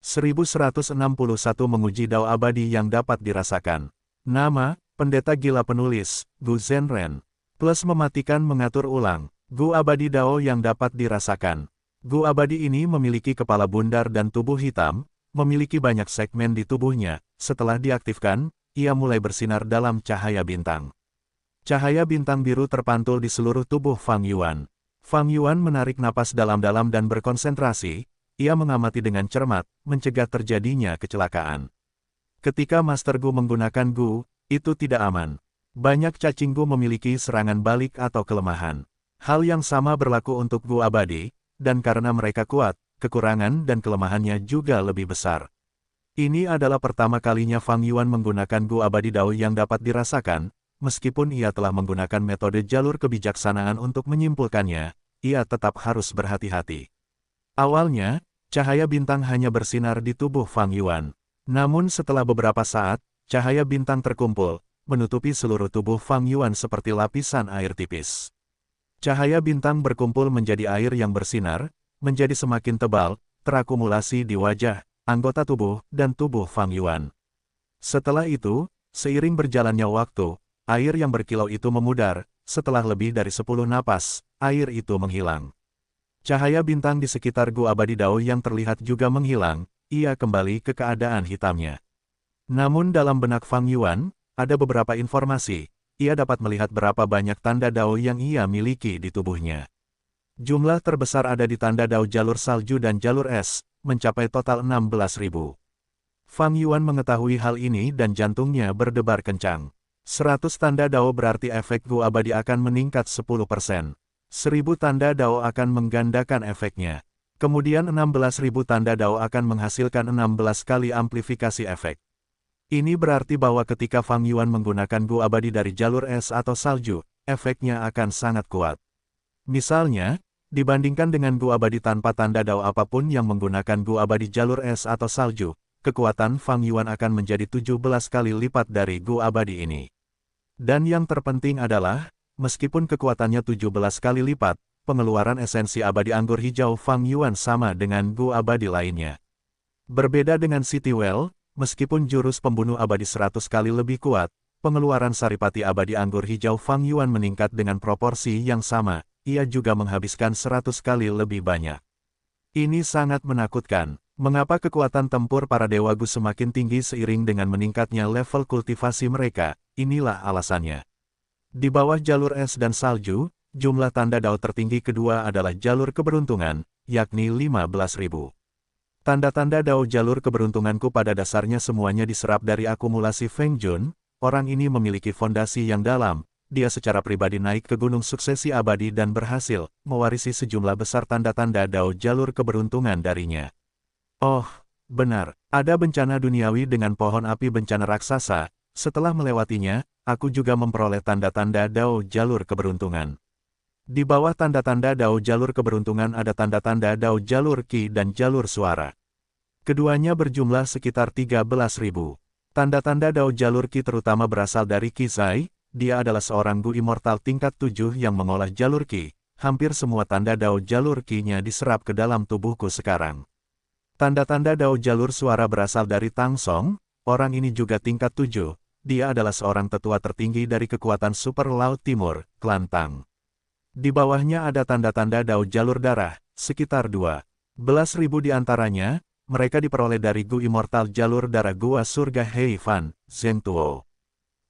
1161 menguji dao abadi yang dapat dirasakan. Nama, pendeta gila penulis, Gu Zhenren. Plus mematikan mengatur ulang, Gu abadi dao yang dapat dirasakan. Gu abadi ini memiliki kepala bundar dan tubuh hitam, memiliki banyak segmen di tubuhnya. Setelah diaktifkan, ia mulai bersinar dalam cahaya bintang. Cahaya bintang biru terpantul di seluruh tubuh Fang Yuan. Fang Yuan menarik napas dalam-dalam dan berkonsentrasi. Ia mengamati dengan cermat, mencegah terjadinya kecelakaan. Ketika Master Gu menggunakan Gu, itu tidak aman. Banyak cacing Gu memiliki serangan balik atau kelemahan. Hal yang sama berlaku untuk Gu abadi, dan karena mereka kuat, kekurangan dan kelemahannya juga lebih besar. Ini adalah pertama kalinya Fang Yuan menggunakan Gu abadi dao yang dapat dirasakan, meskipun ia telah menggunakan metode jalur kebijaksanaan untuk menyimpulkannya, ia tetap harus berhati-hati. Awalnya, cahaya bintang hanya bersinar di tubuh Fang Yuan. Namun setelah beberapa saat, cahaya bintang terkumpul, menutupi seluruh tubuh Fang Yuan seperti lapisan air tipis. Cahaya bintang berkumpul menjadi air yang bersinar, menjadi semakin tebal, terakumulasi di wajah, anggota tubuh, dan tubuh Fang Yuan. Setelah itu, seiring berjalannya waktu, air yang berkilau itu memudar, setelah lebih dari 10 napas, air itu menghilang. Cahaya bintang di sekitar Gu abadi dao yang terlihat juga menghilang, ia kembali ke keadaan hitamnya. Namun dalam benak Fang Yuan, ada beberapa informasi, ia dapat melihat berapa banyak tanda dao yang ia miliki di tubuhnya. Jumlah terbesar ada di tanda dao jalur salju dan jalur es, mencapai total 16.000. Fang Yuan mengetahui hal ini dan jantungnya berdebar kencang. 100 tanda dao berarti efek Gu abadi akan meningkat 10%. 1000 tanda dao akan menggandakan efeknya. Kemudian 16.000 tanda dao akan menghasilkan 16 kali amplifikasi efek. Ini berarti bahwa ketika Fang Yuan menggunakan Gu abadi dari jalur es atau salju, efeknya akan sangat kuat. Misalnya, dibandingkan dengan Gu abadi tanpa tanda dao apapun yang menggunakan Gu abadi jalur es atau salju, kekuatan Fang Yuan akan menjadi 17 kali lipat dari Gu abadi ini. Dan yang terpenting adalah, meskipun kekuatannya 17 kali lipat, pengeluaran esensi abadi anggur hijau Fang Yuan sama dengan Gu abadi lainnya. Berbeda dengan City Well, meskipun jurus pembunuh abadi 100 kali lebih kuat, pengeluaran saripati abadi anggur hijau Fang Yuan meningkat dengan proporsi yang sama, ia juga menghabiskan 100 kali lebih banyak. Ini sangat menakutkan. Mengapa kekuatan tempur para dewa Gu semakin tinggi seiring dengan meningkatnya level kultivasi mereka? Inilah alasannya. Di bawah jalur es dan salju, jumlah tanda dao tertinggi kedua adalah jalur keberuntungan, yakni 15.000. Tanda-tanda dao jalur keberuntunganku pada dasarnya semuanya diserap dari akumulasi Feng Jun. Orang ini memiliki fondasi yang dalam, dia secara pribadi naik ke gunung suksesi abadi dan berhasil mewarisi sejumlah besar tanda-tanda dao jalur keberuntungan darinya. Oh, benar, ada bencana duniawi dengan pohon api bencana raksasa. Setelah melewatinya, aku juga memperoleh tanda-tanda dao jalur keberuntungan. Di bawah tanda-tanda dao jalur keberuntungan ada tanda-tanda dao jalur ki dan jalur suara. Keduanya berjumlah sekitar 13.000. Tanda-tanda dao jalur ki terutama berasal dari Qi Zai, dia adalah seorang Gu immortal tingkat 7 yang mengolah jalur ki. Hampir semua tanda dao jalur ki-nya diserap ke dalam tubuhku sekarang. Tanda-tanda dao jalur suara berasal dari Tang Song, orang ini juga tingkat 7. Dia adalah seorang tetua tertinggi dari kekuatan Super Laut Timur, Klan Tang. Di bawahnya ada tanda-tanda dao jalur darah, sekitar 12.000 di antaranya, mereka diperoleh dari Gu Immortal jalur darah Gua Surga Hei Fan, Zheng Tuo.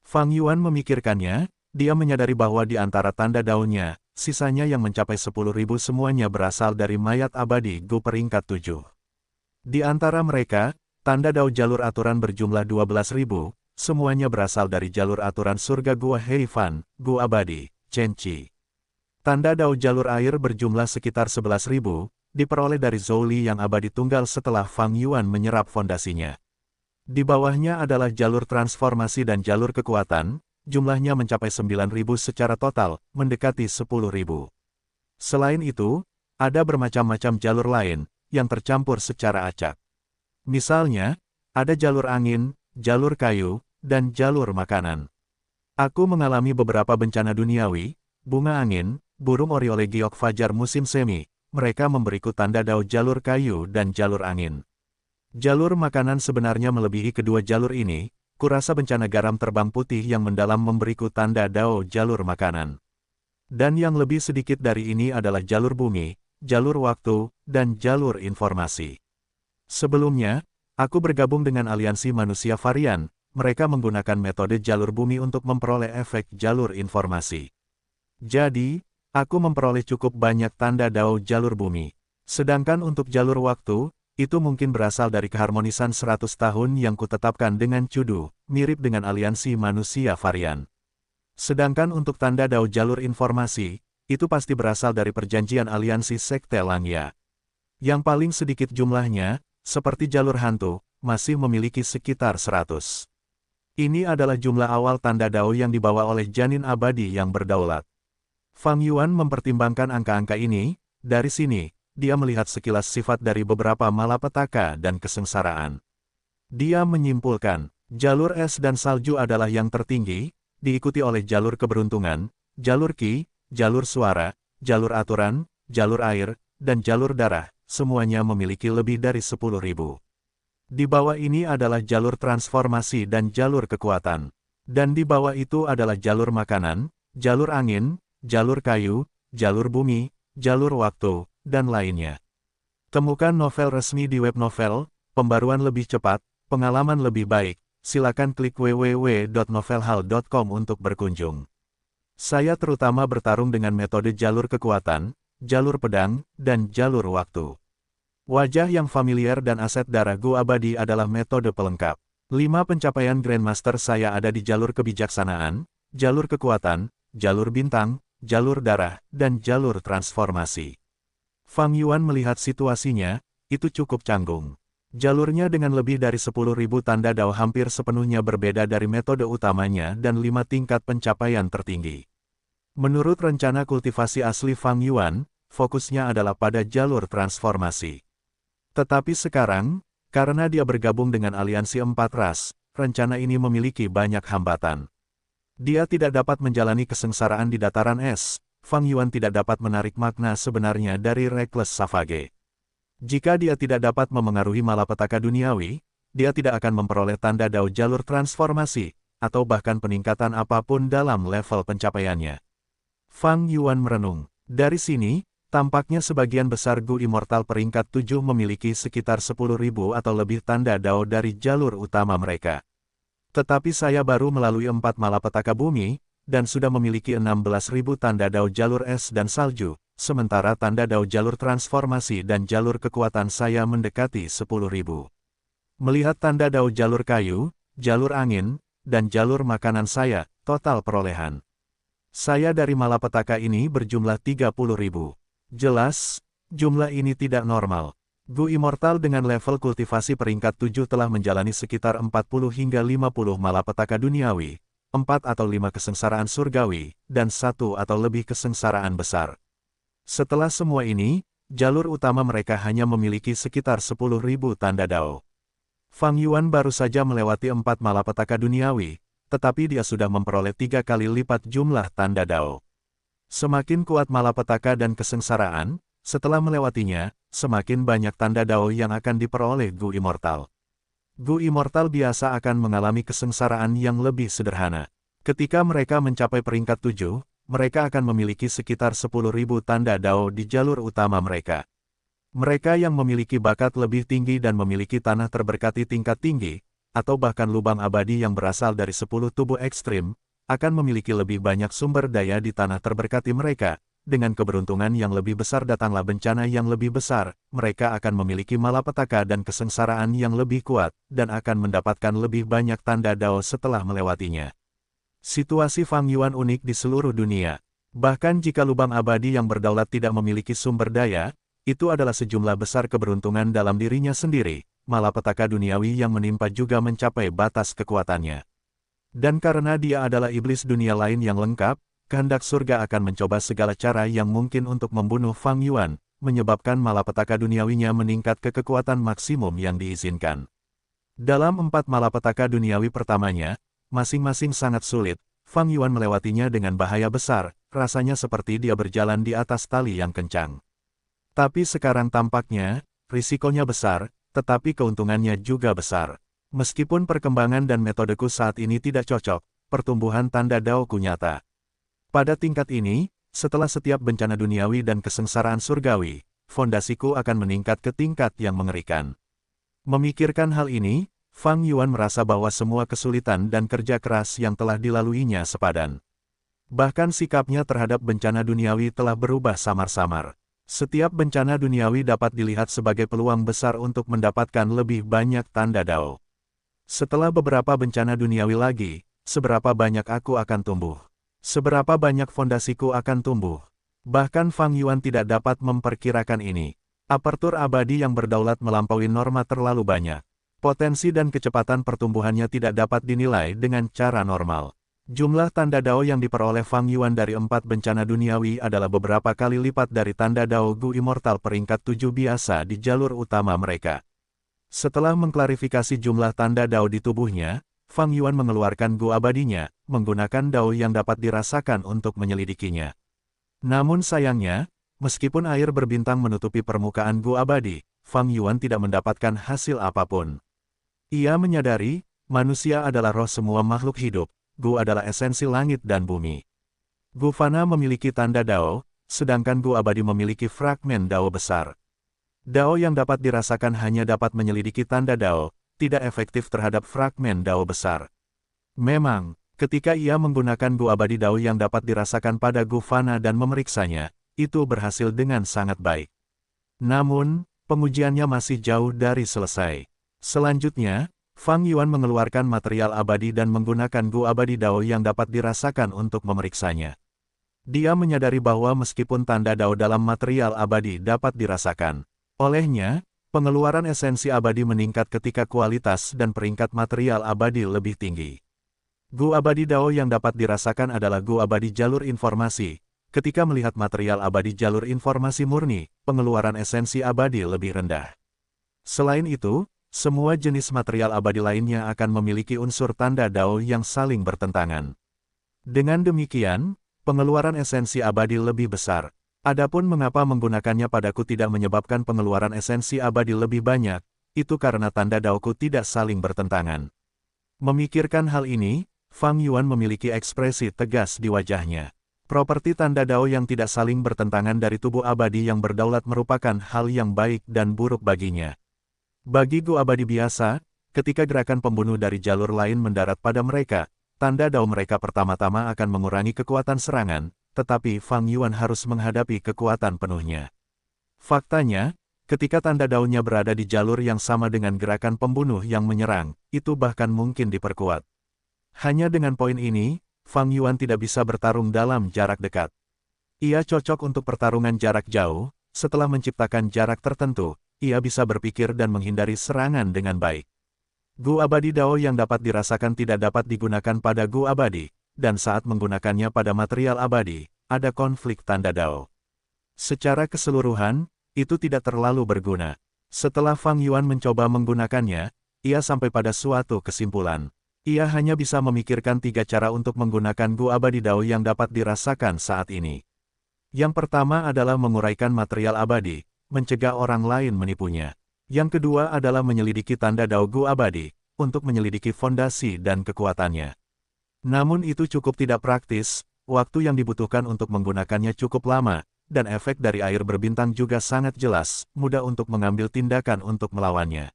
Fang Yuan memikirkannya, dia menyadari bahwa di antara tanda daunnya, sisanya yang mencapai 10.000 semuanya berasal dari mayat abadi Gu peringkat 7. Di antara mereka, tanda dao jalur aturan berjumlah 12.000, semuanya berasal dari jalur aturan surga Gua Hei Fan, Gu abadi, Chen Qi. Tanda dao jalur air berjumlah sekitar 11.000, diperoleh dari Zhou Li yang abadi tunggal setelah Fang Yuan menyerap fondasinya. Di bawahnya adalah jalur transformasi dan jalur kekuatan, jumlahnya mencapai 9.000 secara total, mendekati 10.000. Selain itu, ada bermacam-macam jalur lain, yang tercampur secara acak. Misalnya, ada jalur angin, jalur kayu, dan jalur makanan. Aku mengalami beberapa bencana duniawi, bunga angin, burung oriole giok fajar musim semi, mereka memberiku tanda dao jalur kayu dan jalur angin. Jalur makanan sebenarnya melebihi kedua jalur ini, kurasa bencana garam terbang putih yang mendalam memberiku tanda Dao jalur makanan. Dan yang lebih sedikit dari ini adalah jalur bumi, jalur waktu, dan jalur informasi. Sebelumnya, aku bergabung dengan aliansi manusia varian, mereka menggunakan metode jalur bumi untuk memperoleh efek jalur informasi. Jadi, aku memperoleh cukup banyak tanda Dao jalur bumi. Sedangkan untuk jalur waktu, itu mungkin berasal dari keharmonisan 100 tahun yang kutetapkan dengan Cudu, mirip dengan aliansi manusia varian. Sedangkan untuk tanda Dao jalur informasi, itu pasti berasal dari perjanjian aliansi Sekte Langya. Yang paling sedikit jumlahnya, seperti jalur hantu, masih memiliki sekitar 100. Ini adalah jumlah awal tanda Dao yang dibawa oleh janin abadi yang berdaulat. Fang Yuan mempertimbangkan angka-angka ini, dari sini, dia melihat sekilas sifat dari beberapa malapetaka dan kesengsaraan. Dia menyimpulkan, jalur es dan salju adalah yang tertinggi, diikuti oleh jalur keberuntungan, jalur ki, jalur suara, jalur aturan, jalur air, dan jalur darah, semuanya memiliki lebih dari 10.000. Di bawah ini adalah jalur transformasi dan jalur kekuatan. Dan di bawah itu adalah jalur makanan, jalur angin, jalur kayu, jalur bumi, jalur waktu, dan lainnya. Temukan novel resmi di web novel, pembaruan lebih cepat, pengalaman lebih baik, silakan klik www.novelhal.com untuk berkunjung. Saya terutama bertarung dengan metode jalur kekuatan, jalur pedang, dan jalur waktu. Wajah yang familiar dan aset darah Gu abadi adalah metode pelengkap. 5 pencapaian Grandmaster saya ada di jalur kebijaksanaan, jalur kekuatan, jalur bintang, jalur darah, dan jalur transformasi. Fang Yuan melihat situasinya, itu cukup canggung. Jalurnya dengan lebih dari 10.000 tanda Dao hampir sepenuhnya berbeda dari metode utamanya dan 5 tingkat pencapaian tertinggi. Menurut rencana kultivasi asli Fang Yuan, fokusnya adalah pada jalur transformasi. Tetapi sekarang, karena dia bergabung dengan aliansi 4 ras, rencana ini memiliki banyak hambatan. Dia tidak dapat menjalani kesengsaraan di dataran es. Fang Yuan tidak dapat menarik makna sebenarnya dari Reckless Savage. Jika dia tidak dapat memengaruhi malapetaka duniawi, dia tidak akan memperoleh tanda Dao jalur transformasi, atau bahkan peningkatan apapun dalam level pencapaiannya. Fang Yuan merenung. Dari sini, tampaknya sebagian besar Gu Immortal peringkat 7 memiliki sekitar 10.000 atau lebih tanda Dao dari jalur utama mereka. Tetapi saya baru melalui 4 malapetaka bumi, dan sudah memiliki 16.000 tanda Dao jalur es dan salju, sementara tanda Dao jalur transformasi dan jalur kekuatan saya mendekati 10.000. Melihat tanda Dao jalur kayu, jalur angin, dan jalur makanan saya, total perolehan saya dari malapetaka ini berjumlah 30.000. Jelas, jumlah ini tidak normal. Gu Immortal dengan level kultivasi peringkat 7 telah menjalani sekitar 40 hingga 50 malapetaka duniawi, 4 atau 5 kesengsaraan surgawi, dan 1 atau lebih kesengsaraan besar. Setelah semua ini, jalur utama mereka hanya memiliki sekitar 10.000 tanda Dao. Fang Yuan baru saja melewati 4 malapetaka duniawi, tetapi dia sudah memperoleh 3 kali lipat jumlah tanda Dao. Semakin kuat malapetaka dan kesengsaraan, setelah melewatinya, semakin banyak tanda Dao yang akan diperoleh Gu Immortal. Gu Immortal biasa akan mengalami kesengsaraan yang lebih sederhana. Ketika mereka mencapai peringkat 7, mereka akan memiliki sekitar 10.000 tanda Dao di jalur utama mereka. Mereka yang memiliki bakat lebih tinggi dan memiliki tanah terberkati tingkat tinggi, atau bahkan lubang abadi yang berasal dari 10 tubuh ekstrim, akan memiliki lebih banyak sumber daya di tanah terberkati mereka. Dengan keberuntungan yang lebih besar datanglah bencana yang lebih besar, mereka akan memiliki malapetaka dan kesengsaraan yang lebih kuat, dan akan mendapatkan lebih banyak tanda Dao setelah melewatinya. Situasi Fang Yuan unik di seluruh dunia. Bahkan jika lubang abadi yang berdaulat tidak memiliki sumber daya, itu adalah sejumlah besar keberuntungan dalam dirinya sendiri. Malapetaka duniawi yang menimpa juga mencapai batas kekuatannya. Dan karena dia adalah iblis dunia lain yang lengkap, kehendak surga akan mencoba segala cara yang mungkin untuk membunuh Fang Yuan, menyebabkan malapetaka duniawinya meningkat ke kekuatan maksimum yang diizinkan. Dalam 4 malapetaka duniawi pertamanya, masing-masing sangat sulit, Fang Yuan melewatinya dengan bahaya besar, rasanya seperti dia berjalan di atas tali yang kencang. Tapi sekarang tampaknya, risikonya besar, tetapi keuntungannya juga besar. Meskipun perkembangan dan metodeku saat ini tidak cocok, pertumbuhan tanda daoku nyata. Pada tingkat ini, setelah setiap bencana duniawi dan kesengsaraan surgawi, fondasiku akan meningkat ke tingkat yang mengerikan. Memikirkan hal ini, Fang Yuan merasa bahwa semua kesulitan dan kerja keras yang telah dilaluinya sepadan. Bahkan sikapnya terhadap bencana duniawi telah berubah samar-samar. Setiap bencana duniawi dapat dilihat sebagai peluang besar untuk mendapatkan lebih banyak tanda dao. Setelah beberapa bencana duniawi lagi, seberapa banyak aku akan tumbuh? Seberapa banyak fondasiku akan tumbuh? Bahkan Fang Yuan tidak dapat memperkirakan ini. Apertur abadi yang berdaulat melampaui norma terlalu banyak. Potensi dan kecepatan pertumbuhannya tidak dapat dinilai dengan cara normal. Jumlah tanda dao yang diperoleh Fang Yuan dari 4 bencana duniawi adalah beberapa kali lipat dari tanda dao Gu Immortal peringkat 7 biasa di jalur utama mereka. Setelah mengklarifikasi jumlah tanda dao di tubuhnya, Fang Yuan mengeluarkan Gu abadinya, menggunakan dao yang dapat dirasakan untuk menyelidikinya. Namun sayangnya, meskipun air berbintang menutupi permukaan Gu abadi, Fang Yuan tidak mendapatkan hasil apapun. Ia menyadari, manusia adalah roh semua makhluk hidup, Gu adalah esensi langit dan bumi. Gu Fana memiliki tanda dao, sedangkan Gu abadi memiliki fragmen dao besar. Dao yang dapat dirasakan hanya dapat menyelidiki tanda dao, tidak efektif terhadap fragmen dao besar. Memang, ketika ia menggunakan Gu abadi dao yang dapat dirasakan pada Gu Fana dan memeriksanya, itu berhasil dengan sangat baik. Namun, pengujiannya masih jauh dari selesai. Selanjutnya, Fang Yuan mengeluarkan material abadi dan menggunakan Gu abadi dao yang dapat dirasakan untuk memeriksanya. Dia menyadari bahwa meskipun tanda dao dalam material abadi dapat dirasakan, olehnya, pengeluaran esensi abadi meningkat ketika kualitas dan peringkat material abadi lebih tinggi. Gu abadi dao yang dapat dirasakan adalah Gu abadi jalur informasi. Ketika melihat material abadi jalur informasi murni, pengeluaran esensi abadi lebih rendah. Selain itu, semua jenis material abadi lainnya akan memiliki unsur tanda dao yang saling bertentangan. Dengan demikian, pengeluaran esensi abadi lebih besar. Adapun mengapa menggunakannya padaku tidak menyebabkan pengeluaran esensi abadi lebih banyak, itu karena tanda daoku tidak saling bertentangan. Memikirkan hal ini, Fang Yuan memiliki ekspresi tegas di wajahnya. Properti tanda dao yang tidak saling bertentangan dari tubuh abadi yang berdaulat merupakan hal yang baik dan buruk baginya. Bagi Gu abadi biasa, ketika gerakan pembunuh dari jalur lain mendarat pada mereka, tanda dao mereka pertama-tama akan mengurangi kekuatan serangan, tetapi Fang Yuan harus menghadapi kekuatan penuhnya. Faktanya, ketika tanda daunnya berada di jalur yang sama dengan gerakan pembunuh yang menyerang, itu bahkan mungkin diperkuat. Hanya dengan poin ini, Fang Yuan tidak bisa bertarung dalam jarak dekat. Ia cocok untuk pertarungan jarak jauh, setelah menciptakan jarak tertentu, ia bisa berpikir dan menghindari serangan dengan baik. Gu abadi dao yang dapat dirasakan tidak dapat digunakan pada Gu abadi, dan saat menggunakannya pada material abadi, ada konflik tanda dao. Secara keseluruhan, itu tidak terlalu berguna. Setelah Fang Yuan mencoba menggunakannya, ia sampai pada suatu kesimpulan. Ia hanya bisa memikirkan 3 cara untuk menggunakan Gu abadi dao yang dapat dirasakan saat ini. Yang pertama adalah menguraikan material abadi, mencegah orang lain menipunya. Yang kedua adalah menyelidiki tanda dao Gu abadi, untuk menyelidiki fondasi dan kekuatannya. Namun itu cukup tidak praktis, waktu yang dibutuhkan untuk menggunakannya cukup lama, dan efek dari air berbintang juga sangat jelas, mudah untuk mengambil tindakan untuk melawannya.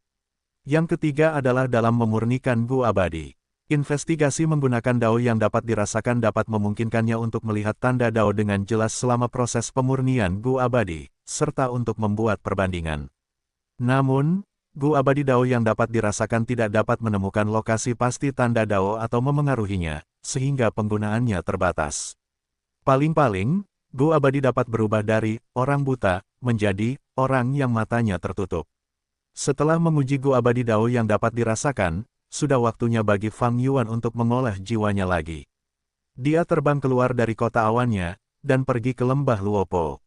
Yang ketiga adalah dalam memurnikan Gu abadi. Investigasi menggunakan dao yang dapat dirasakan dapat memungkinkannya untuk melihat tanda dao dengan jelas selama proses pemurnian Gu abadi, serta untuk membuat perbandingan. Namun, Gu abadi dao yang dapat dirasakan tidak dapat menemukan lokasi pasti tanda dao atau memengaruhinya, sehingga penggunaannya terbatas. Paling-paling, Gu abadi dapat berubah dari orang buta menjadi orang yang matanya tertutup. Setelah menguji Gu abadi dao yang dapat dirasakan, sudah waktunya bagi Fang Yuan untuk mengolah jiwanya lagi. Dia terbang keluar dari kota awannya, dan pergi ke lembah Luopo.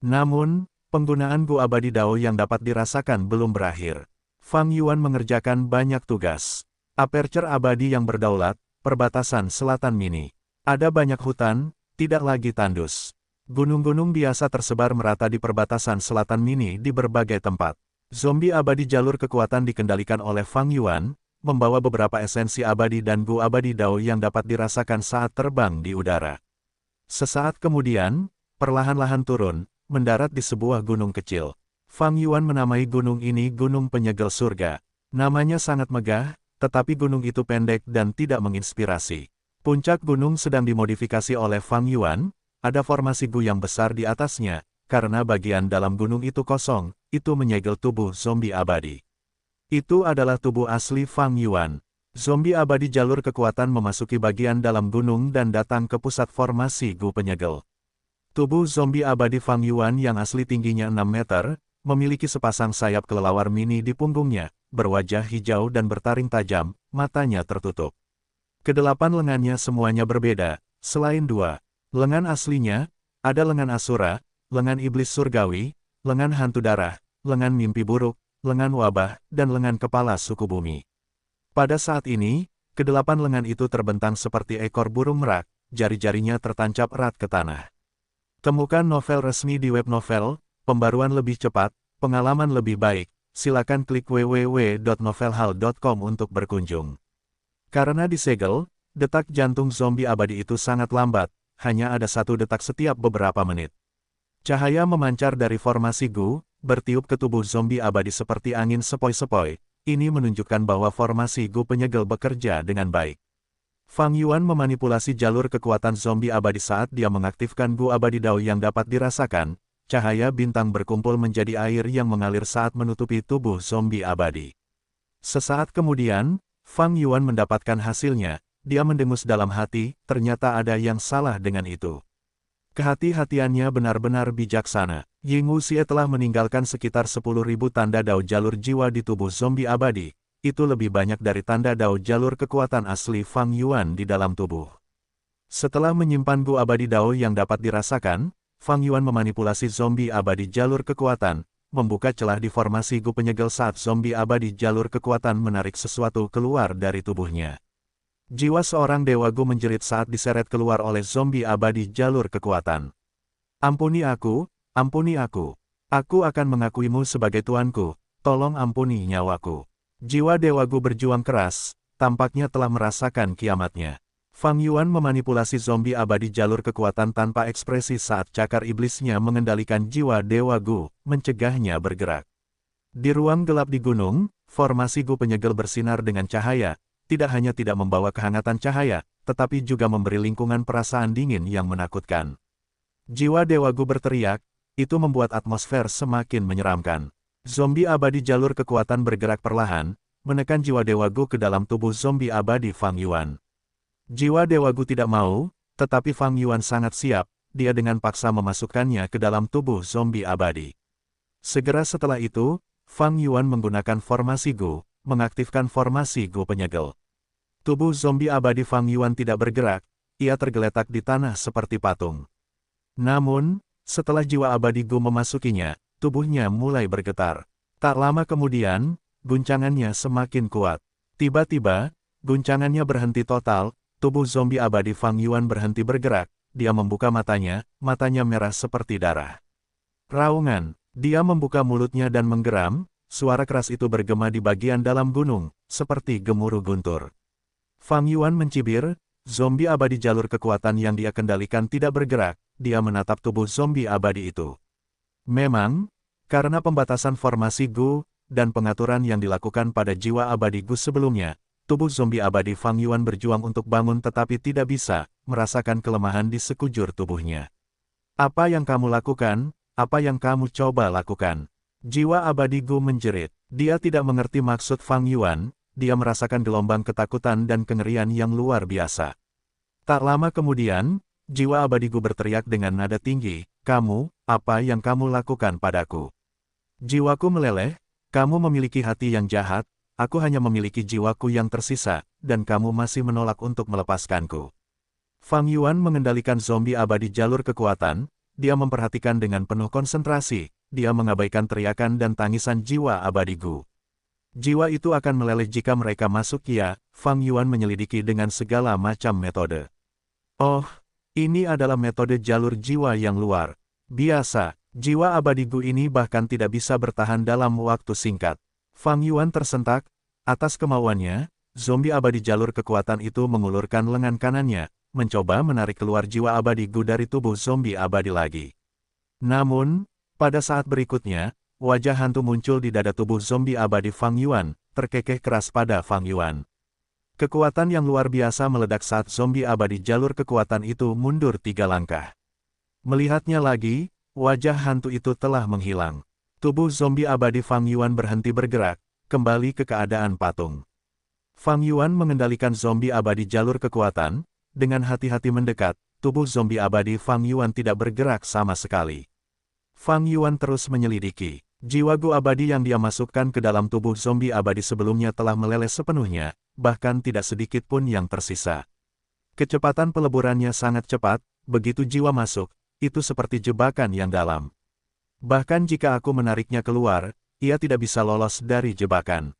Namun, penggunaan Gu abadi dao yang dapat dirasakan belum berakhir. Fang Yuan mengerjakan banyak tugas. Aperture abadi yang berdaulat, perbatasan selatan mini. Ada banyak hutan, tidak lagi tandus. Gunung-gunung biasa tersebar merata di perbatasan selatan mini di berbagai tempat. Zombie abadi jalur kekuatan dikendalikan oleh Fang Yuan, membawa beberapa esensi abadi dan gu abadi Dao yang dapat dirasakan saat terbang di udara. Sesaat kemudian, perlahan-lahan turun, mendarat di sebuah gunung kecil. Fang Yuan menamai gunung ini Gunung Penyegel Surga. Namanya sangat megah, tetapi gunung itu pendek dan tidak menginspirasi. Puncak gunung sedang dimodifikasi oleh Fang Yuan, ada formasi gu yang besar di atasnya, karena bagian dalam gunung itu kosong, itu menyegel tubuh zombie abadi. Itu adalah tubuh asli Fang Yuan. Zombie abadi jalur kekuatan memasuki bagian dalam gunung dan datang ke pusat formasi gu penyegel. Tubuh zombie abadi Fang Yuan yang asli tingginya 6 meter, memiliki sepasang sayap kelelawar mini di punggungnya, berwajah hijau dan bertaring tajam, matanya tertutup. Kedelapan lengannya semuanya berbeda, selain 2 lengan aslinya, ada lengan Asura, lengan iblis surgawi, lengan hantu darah, lengan mimpi buruk, lengan wabah, dan lengan kepala suku bumi. Pada saat ini, kedelapan lengan itu terbentang seperti ekor burung merak, jari-jarinya tertancap erat ke tanah. Temukan novel resmi di web novel, pembaruan lebih cepat, pengalaman lebih baik, silakan klik www.novelhal.com untuk berkunjung. Karena disegel, detak jantung zombie abadi itu sangat lambat, hanya ada 1 detak setiap beberapa menit. Cahaya memancar dari formasi gu, bertiup ke tubuh zombie abadi seperti angin sepoi-sepoi, ini menunjukkan bahwa formasi gu penyegel bekerja dengan baik. Fang Yuan memanipulasi jalur kekuatan zombie abadi saat dia mengaktifkan gu abadi Dao yang dapat dirasakan, cahaya bintang berkumpul menjadi air yang mengalir saat menutupi tubuh zombie abadi. Sesaat kemudian, Fang Yuan mendapatkan hasilnya, dia mendengus dalam hati, ternyata ada yang salah dengan itu. Kehati-hatiannya benar-benar bijaksana. Ying Wuxie telah meninggalkan sekitar 10.000 tanda Dao jalur jiwa di tubuh zombie abadi, itu lebih banyak dari tanda Dao jalur kekuatan asli Fang Yuan di dalam tubuh. Setelah menyimpan gu abadi Dao yang dapat dirasakan, Fang Yuan memanipulasi zombie abadi jalur kekuatan, membuka celah di formasi gu penyegel saat zombie abadi jalur kekuatan menarik sesuatu keluar dari tubuhnya. Jiwa seorang dewa gu menjerit saat diseret keluar oleh zombie abadi jalur kekuatan. Ampuni aku, aku akan mengakuimu sebagai tuanku, tolong ampuni nyawaku. Jiwa dewa gu berjuang keras, tampaknya telah merasakan kiamatnya. Fang Yuan memanipulasi zombie abadi jalur kekuatan tanpa ekspresi saat cakar iblisnya mengendalikan jiwa dewa gu, mencegahnya bergerak. Di ruang gelap di gunung, formasi gu penyegel bersinar dengan cahaya, tidak hanya tidak membawa kehangatan cahaya, tetapi juga memberi lingkungan perasaan dingin yang menakutkan. Jiwa dewa gu berteriak, itu membuat atmosfer semakin menyeramkan. Zombie abadi jalur kekuatan bergerak perlahan, menekan jiwa dewa gu ke dalam tubuh zombie abadi Fang Yuan. Jiwa dewa gu tidak mau, tetapi Fang Yuan sangat siap, dia dengan paksa memasukkannya ke dalam tubuh zombie abadi. Segera setelah itu, Fang Yuan menggunakan formasi gu, mengaktifkan formasi gu penyegel. Tubuh zombie abadi Fang Yuan tidak bergerak, ia tergeletak di tanah seperti patung. Namun, setelah jiwa abadi gu memasukinya, tubuhnya mulai bergetar. Tak lama kemudian, guncangannya semakin kuat. Tiba-tiba, guncangannya berhenti total, tubuh zombie abadi Fang Yuan berhenti bergerak, dia membuka matanya merah seperti darah. Raungan, dia membuka mulutnya dan menggeram, suara keras itu bergema di bagian dalam gunung, seperti gemuruh guntur. Fang Yuan mencibir, zombie abadi jalur kekuatan yang dia kendalikan tidak bergerak, dia menatap tubuh zombie abadi itu. Memang, karena pembatasan formasi gu, dan pengaturan yang dilakukan pada jiwa abadi gu sebelumnya, tubuh zombie abadi Fang Yuan berjuang untuk bangun tetapi tidak bisa, merasakan kelemahan di sekujur tubuhnya. Apa yang kamu lakukan? Apa yang kamu coba lakukan? Jiwa abadi gu menjerit. Dia tidak mengerti maksud Fang Yuan, dia merasakan gelombang ketakutan dan kengerian yang luar biasa. Tak lama kemudian, jiwa abadi gu berteriak dengan nada tinggi, kamu, apa yang kamu lakukan padaku? Jiwaku meleleh, kamu memiliki hati yang jahat, aku hanya memiliki jiwaku yang tersisa, dan kamu masih menolak untuk melepaskanku. Fang Yuan mengendalikan zombie abadi jalur kekuatan, dia memperhatikan dengan penuh konsentrasi, dia mengabaikan teriakan dan tangisan jiwa abadi gu. Jiwa itu akan meleleh jika mereka masuk ya, Fang Yuan menyelidiki dengan segala macam metode. Oh, ini adalah metode jalur jiwa yang luar biasa. Jiwa abadi Gu ini bahkan tidak bisa bertahan dalam waktu singkat. Fang Yuan tersentak. Atas kemauannya, zombie abadi jalur kekuatan itu mengulurkan lengan kanannya, mencoba menarik keluar jiwa abadi Gu dari tubuh zombie abadi lagi. Namun, pada saat berikutnya, wajah hantu muncul di dada tubuh zombie abadi Fang Yuan, terkekeh keras pada Fang Yuan. Kekuatan yang luar biasa meledak saat zombie abadi jalur kekuatan itu mundur 3 langkah. Melihatnya lagi, wajah hantu itu telah menghilang. Tubuh zombie abadi Fang Yuan berhenti bergerak, kembali ke keadaan patung. Fang Yuan mengendalikan zombie abadi jalur kekuatan, dengan hati-hati mendekat, tubuh zombie abadi Fang Yuan tidak bergerak sama sekali. Fang Yuan terus menyelidiki. Jiwa Gu abadi yang dia masukkan ke dalam tubuh zombie abadi sebelumnya telah meleleh sepenuhnya, bahkan tidak sedikit pun yang tersisa. Kecepatan peleburannya sangat cepat, begitu jiwa masuk, itu seperti jebakan yang dalam. Bahkan jika aku menariknya keluar, ia tidak bisa lolos dari jebakan.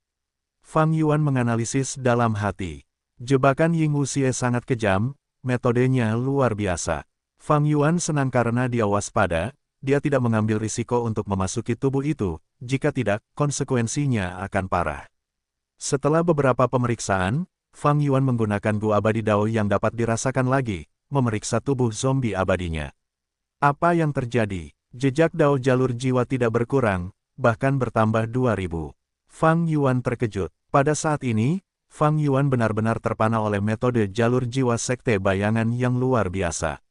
Fang Yuan menganalisis dalam hati. Jebakan Ying Wuxie sangat kejam, metodenya luar biasa. Fang Yuan senang karena dia waspada. Dia tidak mengambil risiko untuk memasuki tubuh itu, jika tidak, konsekuensinya akan parah. Setelah beberapa pemeriksaan, Fang Yuan menggunakan Gu abadi Dao yang dapat dirasakan lagi, memeriksa tubuh zombie abadinya. Apa yang terjadi? Jejak Dao jalur jiwa tidak berkurang, bahkan bertambah 2000. Fang Yuan terkejut. Pada saat ini, Fang Yuan benar-benar terpana oleh metode jalur jiwa sekte bayangan yang luar biasa.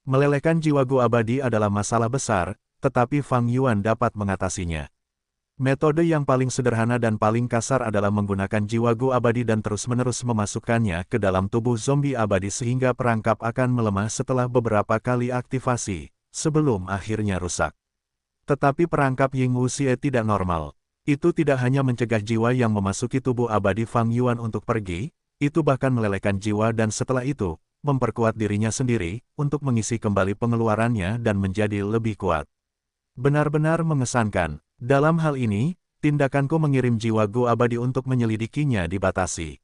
Melelehkan jiwa Gu abadi adalah masalah besar, tetapi Fang Yuan dapat mengatasinya. Metode yang paling sederhana dan paling kasar adalah menggunakan jiwa Gu abadi dan terus-menerus memasukkannya ke dalam tubuh zombie abadi sehingga perangkap akan melemah setelah beberapa kali aktivasi, sebelum akhirnya rusak. Tetapi perangkap Ying Wuxie tidak normal. Itu tidak hanya mencegah jiwa yang memasuki tubuh abadi Fang Yuan untuk pergi, itu bahkan melelehkan jiwa dan setelah itu, memperkuat dirinya sendiri, untuk mengisi kembali pengeluarannya dan menjadi lebih kuat. Benar-benar mengesankan. Dalam hal ini, tindakanku mengirim jiwa Gu abadi untuk menyelidikinya dibatasi.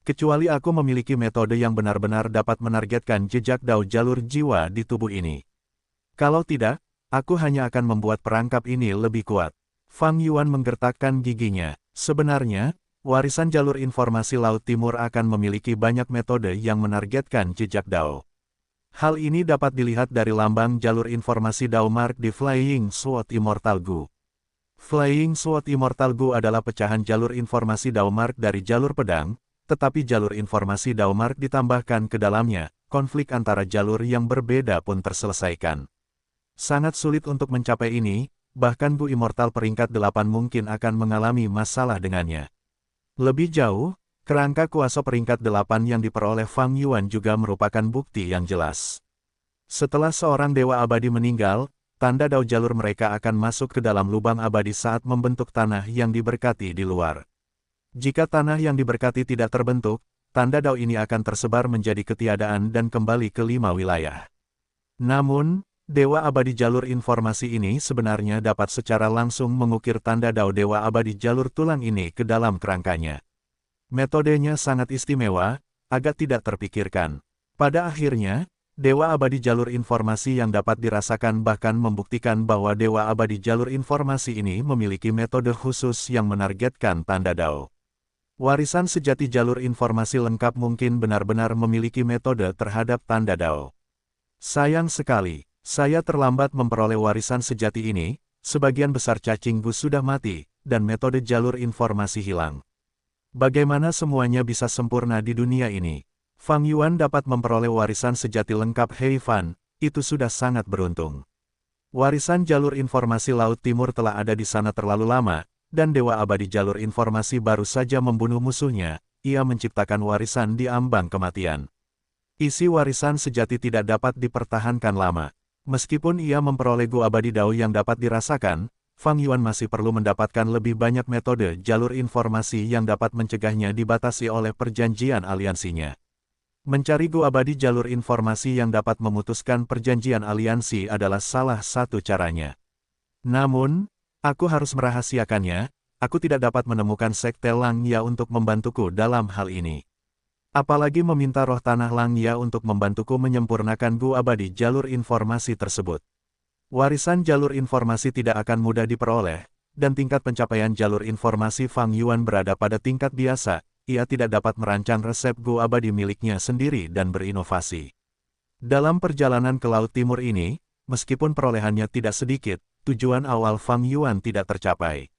Kecuali aku memiliki metode yang benar-benar dapat menargetkan jejak Dao jalur jiwa di tubuh ini. Kalau tidak, aku hanya akan membuat perangkap ini lebih kuat. Fang Yuan menggertakkan giginya. Sebenarnya, warisan jalur informasi Laut Timur akan memiliki banyak metode yang menargetkan jejak Dao. Hal ini dapat dilihat dari lambang jalur informasi Dao Mark di Flying Sword Immortal Gu. Flying Sword Immortal Gu adalah pecahan jalur informasi Dao Mark dari jalur pedang, tetapi jalur informasi Dao Mark ditambahkan ke dalamnya, konflik antara jalur yang berbeda pun terselesaikan. Sangat sulit untuk mencapai ini, bahkan Gu Immortal peringkat 8 mungkin akan mengalami masalah dengannya. Lebih jauh, kerangka kuasa peringkat 8 yang diperoleh Fang Yuan juga merupakan bukti yang jelas. Setelah seorang dewa abadi meninggal, tanda Dao jalur mereka akan masuk ke dalam lubang abadi saat membentuk tanah yang diberkati di luar. Jika tanah yang diberkati tidak terbentuk, tanda Dao ini akan tersebar menjadi ketiadaan dan kembali ke 5 wilayah. Namun, dewa abadi jalur informasi ini sebenarnya dapat secara langsung mengukir tanda Dao dewa abadi jalur tulang ini ke dalam kerangkanya. Metodenya sangat istimewa, agak tidak terpikirkan. Pada akhirnya, dewa abadi jalur informasi yang dapat dirasakan bahkan membuktikan bahwa dewa abadi jalur informasi ini memiliki metode khusus yang menargetkan tanda Dao. Warisan sejati jalur informasi lengkap mungkin benar-benar memiliki metode terhadap tanda Dao. Sayang sekali. Saya terlambat memperoleh warisan sejati ini, sebagian besar cacing Gu sudah mati, dan metode jalur informasi hilang. Bagaimana semuanya bisa sempurna di dunia ini? Fang Yuan dapat memperoleh warisan sejati lengkap Hei Fan, itu sudah sangat beruntung. Warisan jalur informasi Laut Timur telah ada di sana terlalu lama, dan dewa abadi jalur informasi baru saja membunuh musuhnya, ia menciptakan warisan di ambang kematian. Isi warisan sejati tidak dapat dipertahankan lama. Meskipun ia memperoleh Gu abadi Dao yang dapat dirasakan, Fang Yuan masih perlu mendapatkan lebih banyak metode jalur informasi yang dapat mencegahnya dibatasi oleh perjanjian aliansinya. Mencari Gu abadi jalur informasi yang dapat memutuskan perjanjian aliansi adalah salah satu caranya. Namun, aku harus merahasiakannya, aku tidak dapat menemukan sekte Langya untuk membantuku dalam hal ini. Apalagi meminta roh tanah Langya untuk membantuku menyempurnakan Gu abadi jalur informasi tersebut. Warisan jalur informasi tidak akan mudah diperoleh, dan tingkat pencapaian jalur informasi Fang Yuan berada pada tingkat biasa. Ia tidak dapat merancang resep gua abadi miliknya sendiri dan berinovasi. Dalam perjalanan ke Laut Timur ini, meskipun perolehannya tidak sedikit, tujuan awal Fang Yuan tidak tercapai.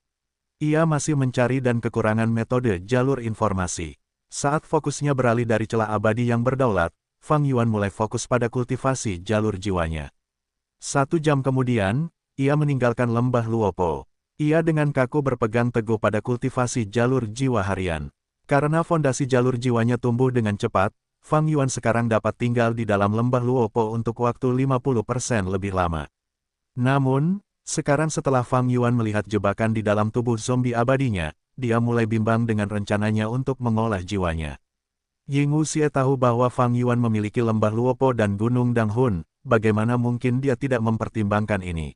Ia masih mencari dan kekurangan metode jalur informasi. Saat fokusnya beralih dari celah abadi yang berdaulat, Fang Yuan mulai fokus pada kultivasi jalur jiwanya. 1 jam kemudian, ia meninggalkan lembah Luopo. Ia dengan kaku berpegang teguh pada kultivasi jalur jiwa harian. Karena fondasi jalur jiwanya tumbuh dengan cepat, Fang Yuan sekarang dapat tinggal di dalam lembah Luopo untuk waktu 50% lebih lama. Namun, sekarang setelah Fang Yuan melihat jebakan di dalam tubuh zombie abadinya, dia mulai bimbang dengan rencananya untuk mengolah jiwanya. Ying Wuxie tahu bahwa Fang Yuan memiliki lembah Luopo dan Gunung Danghun, bagaimana mungkin dia tidak mempertimbangkan ini.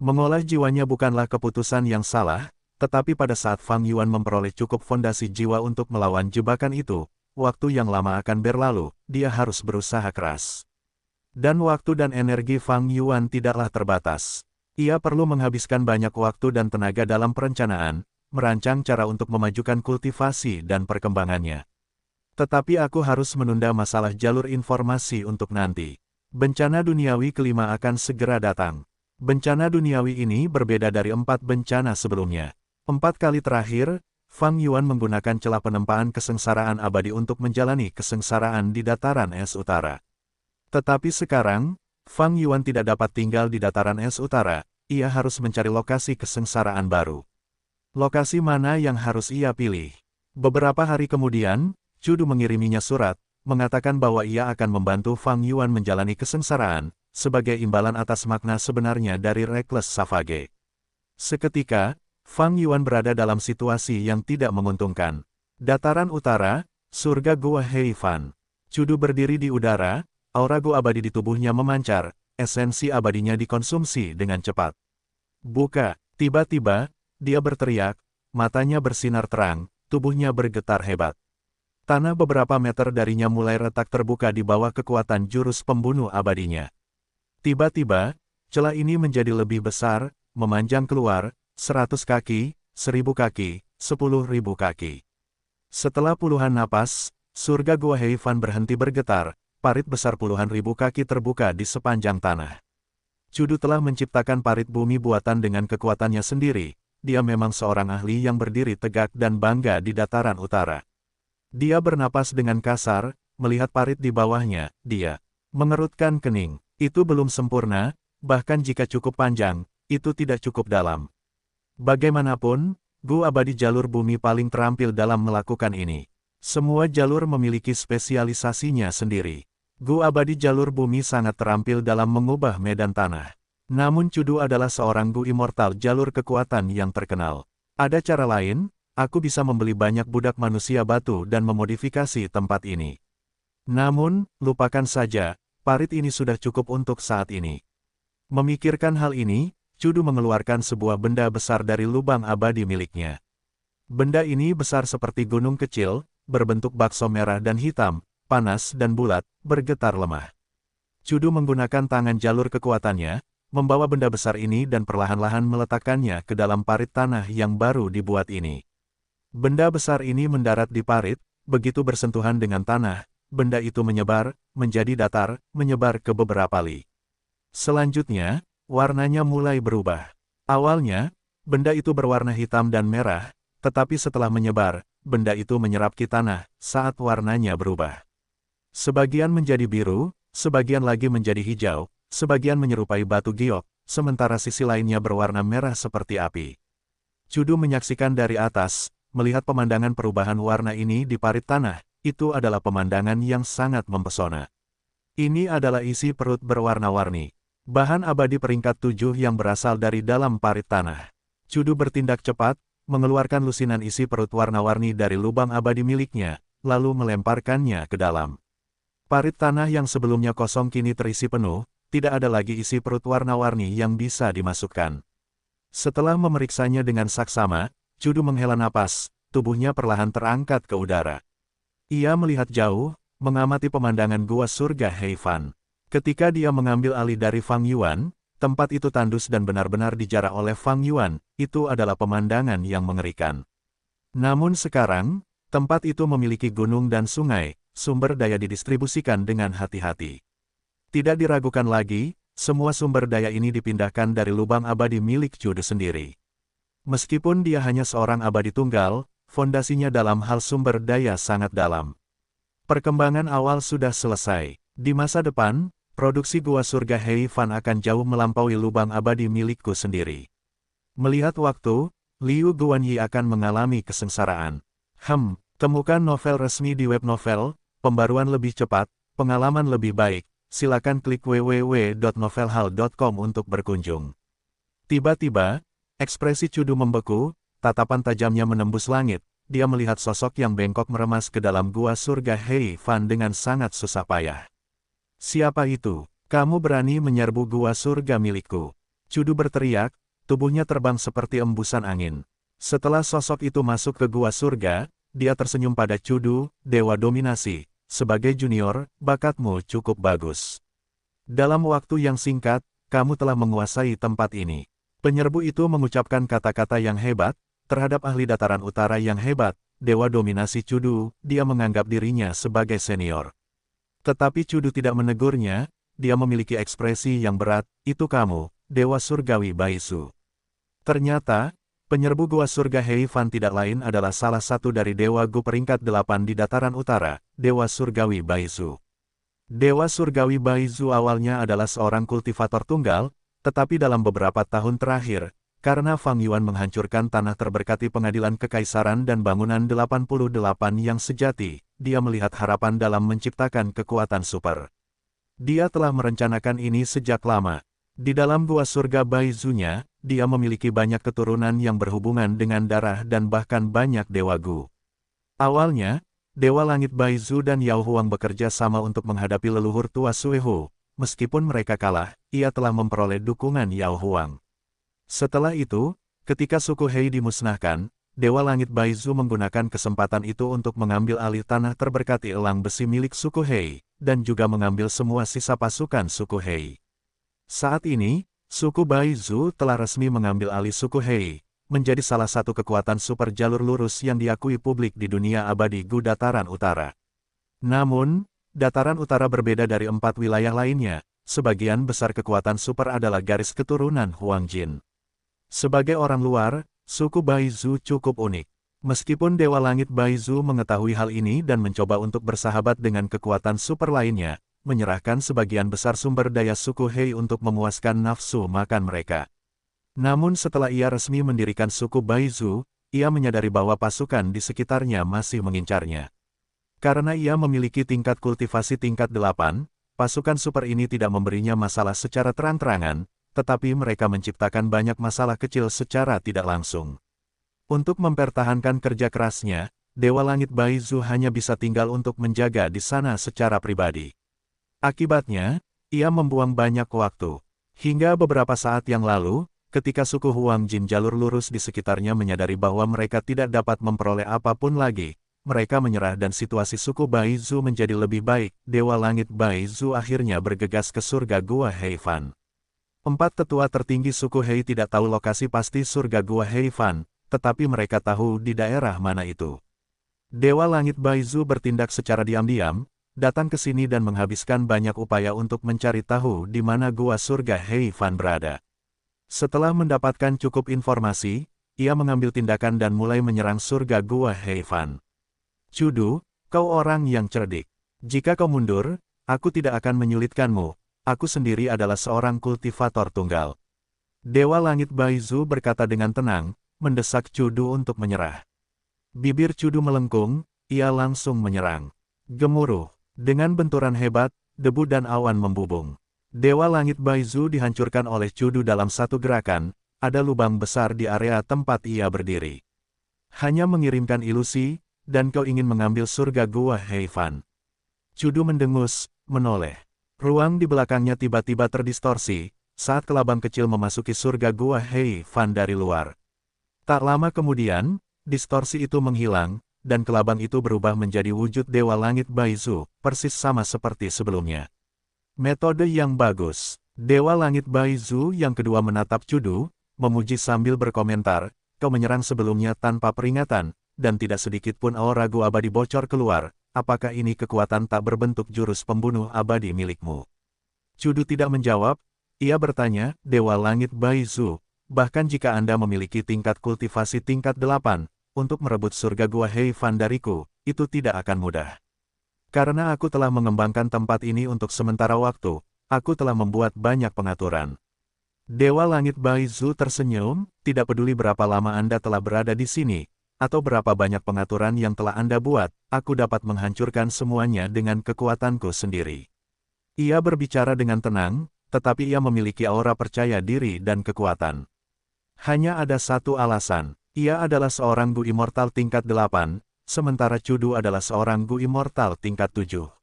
Mengolah jiwanya bukanlah keputusan yang salah, tetapi pada saat Fang Yuan memperoleh cukup fondasi jiwa untuk melawan jebakan itu, waktu yang lama akan berlalu, dia harus berusaha keras. Dan waktu dan energi Fang Yuan tidaklah terbatas. Ia perlu menghabiskan banyak waktu dan tenaga dalam perencanaan, merancang cara untuk memajukan kultivasi dan perkembangannya. Tetapi aku harus menunda masalah jalur informasi untuk nanti. Bencana duniawi kelima akan segera datang. Bencana duniawi ini berbeda dari 4 bencana sebelumnya. 4 kali terakhir, Fang Yuan menggunakan celah penempaan kesengsaraan abadi untuk menjalani kesengsaraan di dataran es utara. Tetapi sekarang, Fang Yuan tidak dapat tinggal di dataran es utara, ia harus mencari lokasi kesengsaraan baru. Lokasi mana yang harus ia pilih? Beberapa hari kemudian, Chudu mengiriminya surat, mengatakan bahwa ia akan membantu Fang Yuan menjalani kesengsaraan, sebagai imbalan atas makna sebenarnya dari Reckless Savage. Seketika, Fang Yuan berada dalam situasi yang tidak menguntungkan. Dataran utara, surga Gua Heifan. Chudu berdiri di udara, aura gua abadi di tubuhnya memancar, esensi abadinya dikonsumsi dengan cepat. Buka, tiba-tiba, dia berteriak, matanya bersinar terang, tubuhnya bergetar hebat. Tanah beberapa meter darinya mulai retak terbuka di bawah kekuatan jurus pembunuh abadinya. Tiba-tiba, celah ini menjadi lebih besar, memanjang keluar, 100 kaki, 1000 kaki, 10.000 kaki. Setelah puluhan napas, surga Gua Heifan berhenti bergetar, parit besar puluhan ribu kaki terbuka di sepanjang tanah. Chudu telah menciptakan parit bumi buatan dengan kekuatannya sendiri, dia memang seorang ahli yang berdiri tegak dan bangga di dataran utara. Dia bernapas dengan kasar, melihat parit di bawahnya, dia mengerutkan kening. Itu belum sempurna, bahkan jika cukup panjang, itu tidak cukup dalam. Bagaimanapun, gua abadi jalur bumi paling terampil dalam melakukan ini. Semua jalur memiliki spesialisasinya sendiri. Gua abadi jalur bumi sangat terampil dalam mengubah medan tanah. Namun Chudu adalah seorang gua immortal jalur kekuatan yang terkenal. Ada cara lain, aku bisa membeli banyak budak manusia batu dan memodifikasi tempat ini. Namun, lupakan saja, parit ini sudah cukup untuk saat ini. Memikirkan hal ini, Chudu mengeluarkan sebuah benda besar dari lubang abadi miliknya. Benda ini besar seperti gunung kecil, berbentuk bakso merah dan hitam, panas dan bulat, bergetar lemah. Chudu menggunakan tangan jalur kekuatannya, membawa benda besar ini dan perlahan-lahan meletakkannya ke dalam parit tanah yang baru dibuat ini. Benda besar ini mendarat di parit, begitu bersentuhan dengan tanah, benda itu menyebar, menjadi datar, menyebar ke beberapa li. Selanjutnya, warnanya mulai berubah. Awalnya, benda itu berwarna hitam dan merah, tetapi setelah menyebar, benda itu menyerap ke tanah saat warnanya berubah. Sebagian menjadi biru, sebagian lagi menjadi hijau, sebagian menyerupai batu giok, sementara sisi lainnya berwarna merah seperti api. Chudu menyaksikan dari atas, melihat pemandangan perubahan warna ini di parit tanah, itu adalah pemandangan yang sangat mempesona. Ini adalah isi perut berwarna-warni. Bahan abadi peringkat 7 yang berasal dari dalam parit tanah. Chudu bertindak cepat, mengeluarkan lusinan isi perut warna-warni dari lubang abadi miliknya, lalu melemparkannya ke dalam. Parit tanah yang sebelumnya kosong kini terisi penuh, tidak ada lagi isi perut warna-warni yang bisa dimasukkan. Setelah memeriksanya dengan saksama, Chudu menghela napas, tubuhnya perlahan terangkat ke udara. Ia melihat jauh, mengamati pemandangan gua surga Heifan. Ketika dia mengambil alih dari Fang Yuan, tempat itu tandus dan benar-benar dijarah oleh Fang Yuan, itu adalah pemandangan yang mengerikan. Namun sekarang, tempat itu memiliki gunung dan sungai, sumber daya didistribusikan dengan hati-hati. Tidak diragukan lagi, semua sumber daya ini dipindahkan dari lubang abadi milik Cudu sendiri. Meskipun dia hanya seorang abadi tunggal, fondasinya dalam hal sumber daya sangat dalam. Perkembangan awal sudah selesai. Di masa depan, produksi gua surga Hei Fan akan jauh melampaui lubang abadi milikku sendiri. Melihat waktu, Liu Guanyi akan mengalami kesengsaraan. Temukan novel resmi di web novel, pembaruan lebih cepat, pengalaman lebih baik. Silakan klik www.novelhal.com untuk berkunjung. Tiba-tiba, ekspresi Cudu membeku, tatapan tajamnya menembus langit, dia melihat sosok yang bengkok meremas ke dalam gua surga Hei Fan dengan sangat susah payah. Siapa itu? Kamu berani menyerbu gua surga milikku? Cudu berteriak, tubuhnya terbang seperti embusan angin. Setelah sosok itu masuk ke gua surga, dia tersenyum pada Cudu, dewa dominasi. Sebagai junior, bakatmu cukup bagus. Dalam waktu yang singkat, kamu telah menguasai tempat ini. Penyerbu itu mengucapkan kata-kata yang hebat, terhadap ahli dataran utara yang hebat, dewa dominasi Cudu, dia menganggap dirinya sebagai senior. Tetapi Cudu tidak menegurnya, dia memiliki ekspresi yang berat, itu kamu, dewa surgawi Baisu. Ternyata, penyerbu gua surga Hei Fan tidak lain adalah salah satu dari Dewa Gu peringkat 8 di dataran utara, Dewa Surgawi Baizu. Dewa Surgawi Baizu awalnya adalah seorang kultivator tunggal, tetapi dalam beberapa tahun terakhir, karena Fang Yuan menghancurkan tanah terberkati pengadilan kekaisaran dan bangunan 88 yang sejati, dia melihat harapan dalam menciptakan kekuatan super. Dia telah merencanakan ini sejak lama. Di dalam gua surga Baizunya, dia memiliki banyak keturunan yang berhubungan dengan darah dan bahkan banyak Dewa Gu. Awalnya, Dewa Langit Baizu dan Yao Huang bekerja sama untuk menghadapi leluhur tua Sueho. Meskipun mereka kalah, ia telah memperoleh dukungan Yao Huang. Setelah itu, ketika suku Hei dimusnahkan, Dewa Langit Baizu menggunakan kesempatan itu untuk mengambil alih tanah terberkati elang besi milik suku Hei, dan juga mengambil semua sisa pasukan suku Hei. Saat ini, suku Baizu telah resmi mengambil alih suku Hei, menjadi salah satu kekuatan super jalur lurus yang diakui publik di dunia abadi Gu Dataran Utara. Namun, Dataran Utara berbeda dari 4 wilayah lainnya, sebagian besar kekuatan super adalah garis keturunan Huang Jin. Sebagai orang luar, suku Baizu cukup unik. Meskipun Dewa Langit Baizu mengetahui hal ini dan mencoba untuk bersahabat dengan kekuatan super lainnya, menyerahkan sebagian besar sumber daya suku Hei untuk memuaskan nafsu makan mereka. Namun setelah ia resmi mendirikan suku Baizu, ia menyadari bahwa pasukan di sekitarnya masih mengincarnya. Karena ia memiliki tingkat kultivasi tingkat 8, pasukan super ini tidak memberinya masalah secara terang-terangan, tetapi mereka menciptakan banyak masalah kecil secara tidak langsung. Untuk mempertahankan kerja kerasnya, Dewa Langit Baizu hanya bisa tinggal untuk menjaga di sana secara pribadi. Akibatnya, ia membuang banyak waktu. Hingga beberapa saat yang lalu, ketika suku Huang Jin jalur lurus di sekitarnya menyadari bahwa mereka tidak dapat memperoleh apapun lagi, mereka menyerah dan situasi suku Baizu menjadi lebih baik. Dewa Langit Baizu akhirnya bergegas ke surga Gua Hei Fan. 4 tetua tertinggi suku Hei tidak tahu lokasi pasti surga Gua Hei Fan, tetapi mereka tahu di daerah mana itu. Dewa Langit Baizu bertindak secara diam-diam, datang ke sini dan menghabiskan banyak upaya untuk mencari tahu di mana gua surga Hei Fan berada. Setelah mendapatkan cukup informasi, ia mengambil tindakan dan mulai menyerang surga gua Hei Fan. Cudu, kau orang yang cerdik. Jika kau mundur, aku tidak akan menyulitkanmu. Aku sendiri adalah seorang kultivator tunggal. Dewa Langit Baizu berkata dengan tenang, mendesak Cudu untuk menyerah. Bibir Cudu melengkung, ia langsung menyerang. Gemuruh. Dengan benturan hebat, debu dan awan membubung. Dewa Langit Baizu dihancurkan oleh Cudu dalam satu gerakan, ada lubang besar di area tempat ia berdiri. Hanya mengirimkan ilusi, dan kau ingin mengambil surga gua Hei Fan. Cudu mendengus, menoleh. Ruang di belakangnya tiba-tiba terdistorsi, saat kelabang kecil memasuki surga gua Hei Fan dari luar. Tak lama kemudian, distorsi itu menghilang, dan kelabang itu berubah menjadi wujud Dewa Langit Baizu, persis sama seperti sebelumnya. Metode yang bagus. Dewa Langit Baizu yang kedua menatap Cudu, memuji sambil berkomentar, kau menyerang sebelumnya tanpa peringatan, dan tidak sedikit pun aura gua abadi bocor keluar, apakah ini kekuatan tak berbentuk jurus pembunuh abadi milikmu? Cudu tidak menjawab, ia bertanya, Dewa Langit Baizu, bahkan jika Anda memiliki tingkat kultivasi tingkat 8, untuk merebut surga gua Heifan dariku, itu tidak akan mudah. Karena aku telah mengembangkan tempat ini untuk sementara waktu, aku telah membuat banyak pengaturan. Dewa Langit Baizu tersenyum, tidak peduli berapa lama Anda telah berada di sini, atau berapa banyak pengaturan yang telah Anda buat, aku dapat menghancurkan semuanya dengan kekuatanku sendiri. Ia berbicara dengan tenang, tetapi ia memiliki aura percaya diri dan kekuatan. Hanya ada satu alasan, ia adalah seorang Gu Immortal tingkat 8, sementara Cudu adalah seorang Gu Immortal tingkat 7.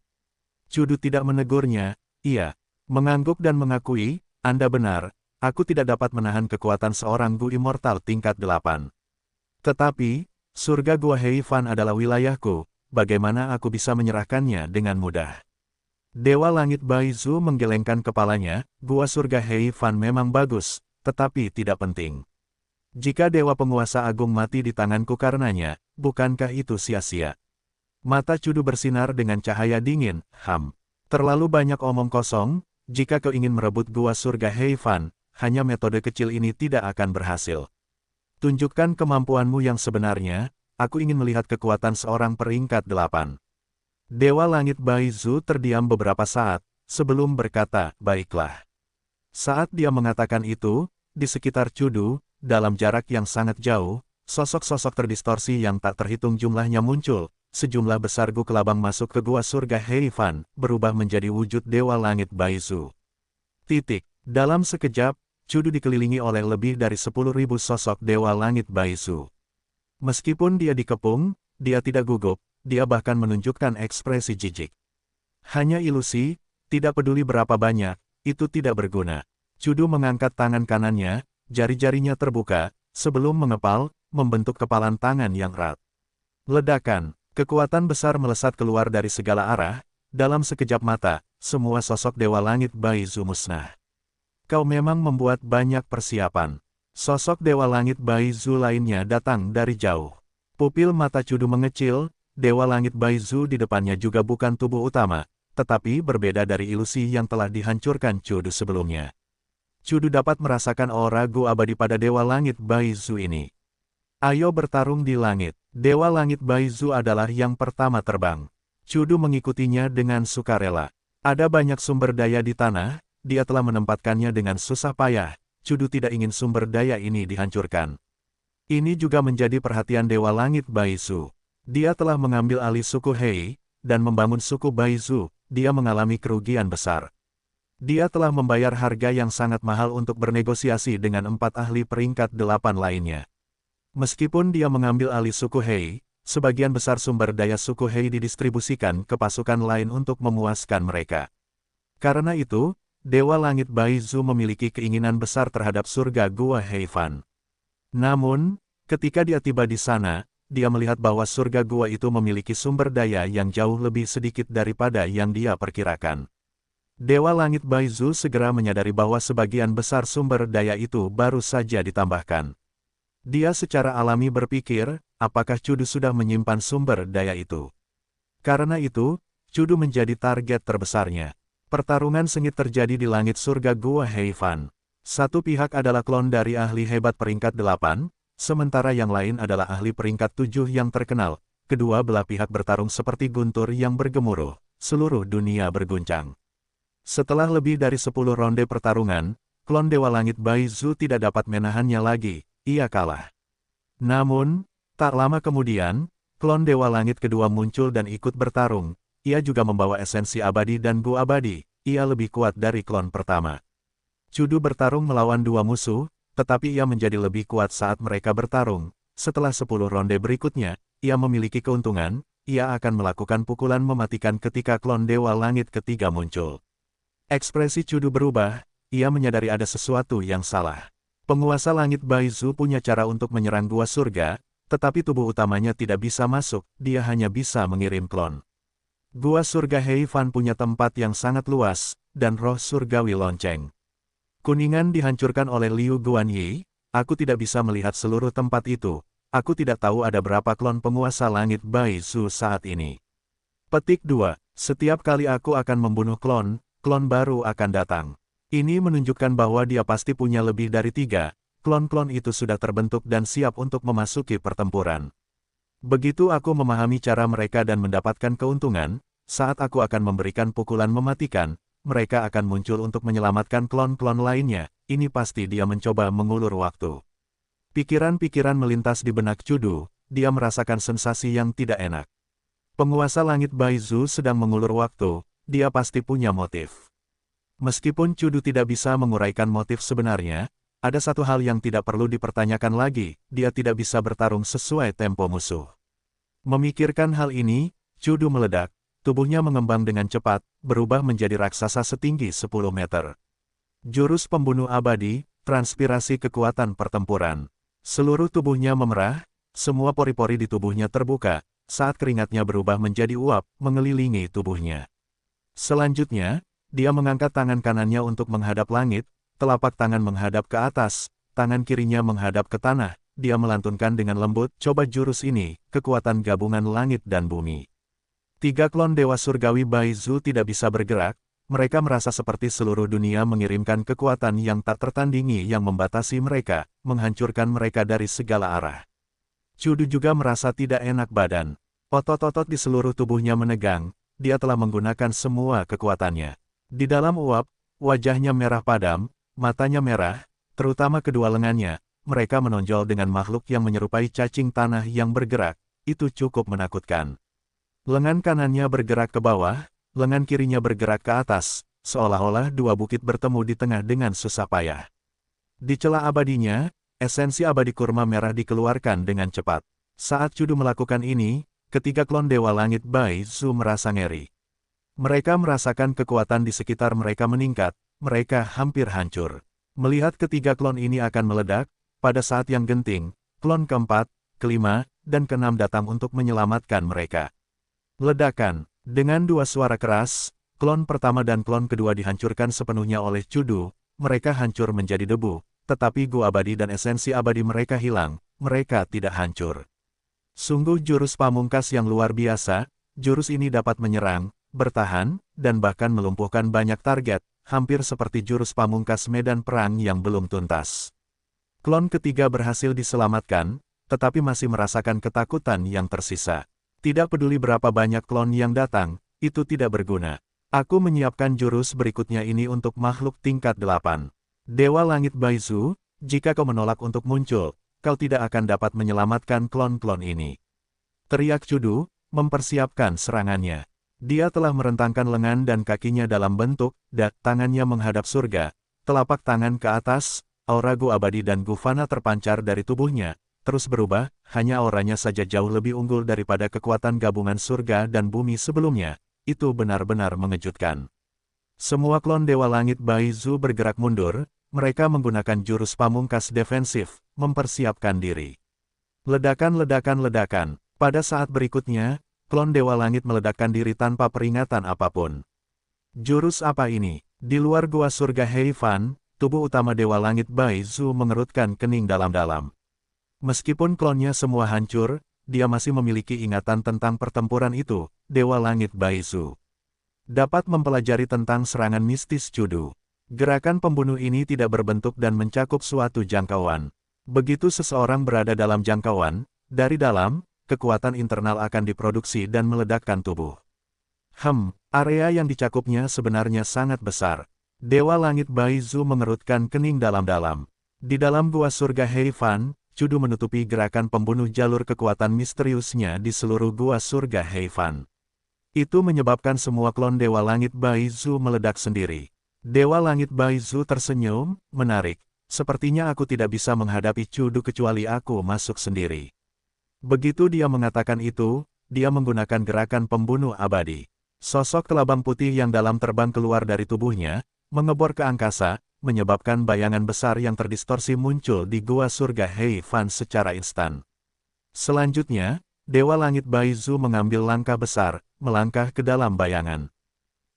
Cudu tidak menegurnya, ia mengangguk dan mengakui, Anda benar, aku tidak dapat menahan kekuatan seorang Gu Immortal tingkat 8. Tetapi, surga Gua Heifan adalah wilayahku, bagaimana aku bisa menyerahkannya dengan mudah? Dewa Langit Baizu menggelengkan kepalanya, Gua surga Heifan memang bagus, tetapi tidak penting. Jika Dewa Penguasa Agung mati di tanganku karenanya, bukankah itu sia-sia? Mata Cudu bersinar dengan cahaya dingin, terlalu banyak omong kosong, jika kau ingin merebut Gua surga Heifan, hanya metode kecil ini tidak akan berhasil. Tunjukkan kemampuanmu yang sebenarnya, aku ingin melihat kekuatan seorang peringkat 8. Dewa Langit Baizu terdiam beberapa saat, sebelum berkata, baiklah. Saat dia mengatakan itu, di sekitar Cudu, dalam jarak yang sangat jauh, sosok-sosok terdistorsi yang tak terhitung jumlahnya muncul, sejumlah besar Gu Kelabang masuk ke Gua Surga Heifan, berubah menjadi wujud Dewa Langit Baizu. Dalam sekejap, Cudu dikelilingi oleh lebih dari 10.000 sosok Dewa Langit Baizu. Meskipun dia dikepung, dia tidak gugup, dia bahkan menunjukkan ekspresi jijik. Hanya ilusi, tidak peduli berapa banyak, itu tidak berguna. Cudu mengangkat tangan kanannya, jari-jarinya terbuka, sebelum mengepal, membentuk kepalan tangan yang erat. Ledakan, kekuatan besar melesat keluar dari segala arah, dalam sekejap mata, semua sosok Dewa Langit Baizu musnah. Kau memang membuat banyak persiapan. Sosok Dewa Langit Baizu lainnya datang dari jauh. Pupil mata Cudu mengecil, Dewa Langit Baizu di depannya juga bukan tubuh utama, tetapi berbeda dari ilusi yang telah dihancurkan Cudu sebelumnya. Cudu dapat merasakan aura Gu abadi pada Dewa Langit Baizu ini. Ayo bertarung di langit. Dewa Langit Baizu adalah yang pertama terbang. Cudu mengikutinya dengan sukarela. Ada banyak sumber daya di tanah, dia telah menempatkannya dengan susah payah. Cudu tidak ingin sumber daya ini dihancurkan. Ini juga menjadi perhatian Dewa Langit Baizu. Dia telah mengambil alih suku Hei, dan membangun suku Baizu, dia mengalami kerugian besar. Dia telah membayar harga yang sangat mahal untuk bernegosiasi dengan 4 ahli peringkat 8 lainnya. Meskipun dia mengambil alih suku Hei, sebagian besar sumber daya suku Hei didistribusikan ke pasukan lain untuk memuaskan mereka. Karena itu, Dewa Langit Baizu memiliki keinginan besar terhadap surga Gua Heifan. Namun, ketika dia tiba di sana, dia melihat bahwa surga gua itu memiliki sumber daya yang jauh lebih sedikit daripada yang dia perkirakan. Dewa Langit Baizu segera menyadari bahwa sebagian besar sumber daya itu baru saja ditambahkan. Dia secara alami berpikir, apakah Cudu sudah menyimpan sumber daya itu? Karena itu, Cudu menjadi target terbesarnya. Pertarungan sengit terjadi di langit surga Gua Heifan. Satu pihak adalah klon dari ahli hebat peringkat 8, sementara yang lain adalah ahli peringkat 7 yang terkenal. Kedua belah pihak bertarung seperti guntur yang bergemuruh. Seluruh dunia berguncang. Setelah lebih dari 10 ronde pertarungan, klon Dewa Langit Baizu tidak dapat menahannya lagi, ia kalah. Namun, tak lama kemudian, klon Dewa Langit kedua muncul dan ikut bertarung. Ia juga membawa esensi abadi dan Gu abadi, ia lebih kuat dari klon pertama. Cudu bertarung melawan dua musuh, tetapi ia menjadi lebih kuat saat mereka bertarung. Setelah 10 ronde berikutnya, ia memiliki keuntungan, ia akan melakukan pukulan mematikan ketika klon Dewa Langit ketiga muncul. Ekspresi Cudu berubah, ia menyadari ada sesuatu yang salah. Penguasa Langit Baizu punya cara untuk menyerang Gua Surga, tetapi tubuh utamanya tidak bisa masuk, dia hanya bisa mengirim klon. Gua Surga Heifan punya tempat yang sangat luas, dan roh surgawi lonceng. Kuningan dihancurkan oleh Liu Guanyi, aku tidak bisa melihat seluruh tempat itu, aku tidak tahu ada berapa klon penguasa langit Baizu saat ini. Petik 2. Setiap kali aku akan membunuh klon, klon baru akan datang. Ini menunjukkan bahwa dia pasti punya lebih dari 3, klon-klon itu sudah terbentuk dan siap untuk memasuki pertempuran. Begitu aku memahami cara mereka dan mendapatkan keuntungan, saat aku akan memberikan pukulan mematikan, mereka akan muncul untuk menyelamatkan klon-klon lainnya, ini pasti dia mencoba mengulur waktu. Pikiran-pikiran melintas di benak Chudu, dia merasakan sensasi yang tidak enak. Penguasa langit Baizu sedang mengulur waktu, dia pasti punya motif. Meskipun Chudu tidak bisa menguraikan motif sebenarnya, ada satu hal yang tidak perlu dipertanyakan lagi, dia tidak bisa bertarung sesuai tempo musuh. Memikirkan hal ini, Chudu meledak, tubuhnya mengembang dengan cepat, berubah menjadi raksasa setinggi 10 meter. Jurus pembunuh abadi, transpirasi kekuatan pertempuran. Seluruh tubuhnya memerah, semua pori-pori di tubuhnya terbuka, saat keringatnya berubah menjadi uap, mengelilingi tubuhnya. Selanjutnya, dia mengangkat tangan kanannya untuk menghadap langit, telapak tangan menghadap ke atas, tangan kirinya menghadap ke tanah, dia melantunkan dengan lembut, coba jurus ini, kekuatan gabungan langit dan bumi. 3 klon Dewa Surgawi Baizu tidak bisa bergerak, mereka merasa seperti seluruh dunia mengirimkan kekuatan yang tak tertandingi yang membatasi mereka, menghancurkan mereka dari segala arah. Chudu juga merasa tidak enak badan. Otot-otot di seluruh tubuhnya menegang, dia telah menggunakan semua kekuatannya. Di dalam uap, wajahnya merah padam, matanya merah, terutama kedua lengannya, mereka menonjol dengan makhluk yang menyerupai cacing tanah yang bergerak, itu cukup menakutkan. Lengan kanannya bergerak ke bawah, lengan kirinya bergerak ke atas, seolah-olah 2 bukit bertemu di tengah dengan susah payah. Di celah abadinya, esensi abadi kurma merah dikeluarkan dengan cepat. Saat Chudu melakukan ini, ketiga klon Dewa Langit Baizu merasa ngeri. Mereka merasakan kekuatan di sekitar mereka meningkat, mereka hampir hancur. Melihat ketiga klon ini akan meledak, pada saat yang genting, klon keempat, kelima, dan keenam datang untuk menyelamatkan mereka. Ledakan. Dengan 2 suara keras, klon pertama dan klon kedua dihancurkan sepenuhnya oleh Chudu, mereka hancur menjadi debu, tetapi gua abadi dan esensi abadi mereka hilang, mereka tidak hancur. Sungguh jurus pamungkas yang luar biasa, jurus ini dapat menyerang, bertahan, dan bahkan melumpuhkan banyak target, hampir seperti jurus pamungkas medan perang yang belum tuntas. Klon ketiga berhasil diselamatkan, tetapi masih merasakan ketakutan yang tersisa. Tidak peduli berapa banyak klon yang datang, itu tidak berguna. Aku menyiapkan jurus berikutnya ini untuk makhluk tingkat 8. Dewa Langit Baizu, jika kau menolak untuk muncul, kau tidak akan dapat menyelamatkan klon-klon ini. Teriak Chudu, mempersiapkan serangannya. Dia telah merentangkan lengan dan kakinya dalam bentuk, tangannya menghadap surga, telapak tangan ke atas, aura Gu abadi dan Gu fana terpancar dari tubuhnya. Terus berubah, hanya auranya saja jauh lebih unggul daripada kekuatan gabungan surga dan bumi sebelumnya, itu benar-benar mengejutkan. Semua klon Dewa Langit Baizu bergerak mundur, mereka menggunakan jurus pamungkas defensif, mempersiapkan diri. Ledakan-ledakan-ledakan, pada saat berikutnya, klon Dewa Langit meledakkan diri tanpa peringatan apapun. Jurus apa ini? Di luar gua surga Heifan, tubuh utama Dewa Langit Baizu mengerutkan kening dalam-dalam. Meskipun klonnya semua hancur, dia masih memiliki ingatan tentang pertempuran itu, Dewa Langit Baizu. Dapat mempelajari tentang serangan mistis Chudu. Gerakan pembunuh ini tidak berbentuk dan mencakup suatu jangkauan. Begitu seseorang berada dalam jangkauan, dari dalam, kekuatan internal akan diproduksi dan meledakkan tubuh. Area yang dicakupnya sebenarnya sangat besar. Dewa Langit Baizu mengerutkan kening dalam-dalam. Di dalam gua surga Heifan, Chudu menutupi gerakan pembunuh jalur kekuatan misteriusnya di seluruh gua surga Heifan. Itu menyebabkan semua klon Dewa Langit Baizu meledak sendiri. Dewa Langit Baizu tersenyum, menarik. Sepertinya aku tidak bisa menghadapi Chudu kecuali aku masuk sendiri. Begitu dia mengatakan itu, dia menggunakan gerakan pembunuh abadi. Sosok telabang putih yang dalam terbang keluar dari tubuhnya, mengebor ke angkasa, menyebabkan bayangan besar yang terdistorsi muncul di gua surga Heifan secara instan. Selanjutnya, Dewa Langit Baizu mengambil langkah besar, melangkah ke dalam bayangan.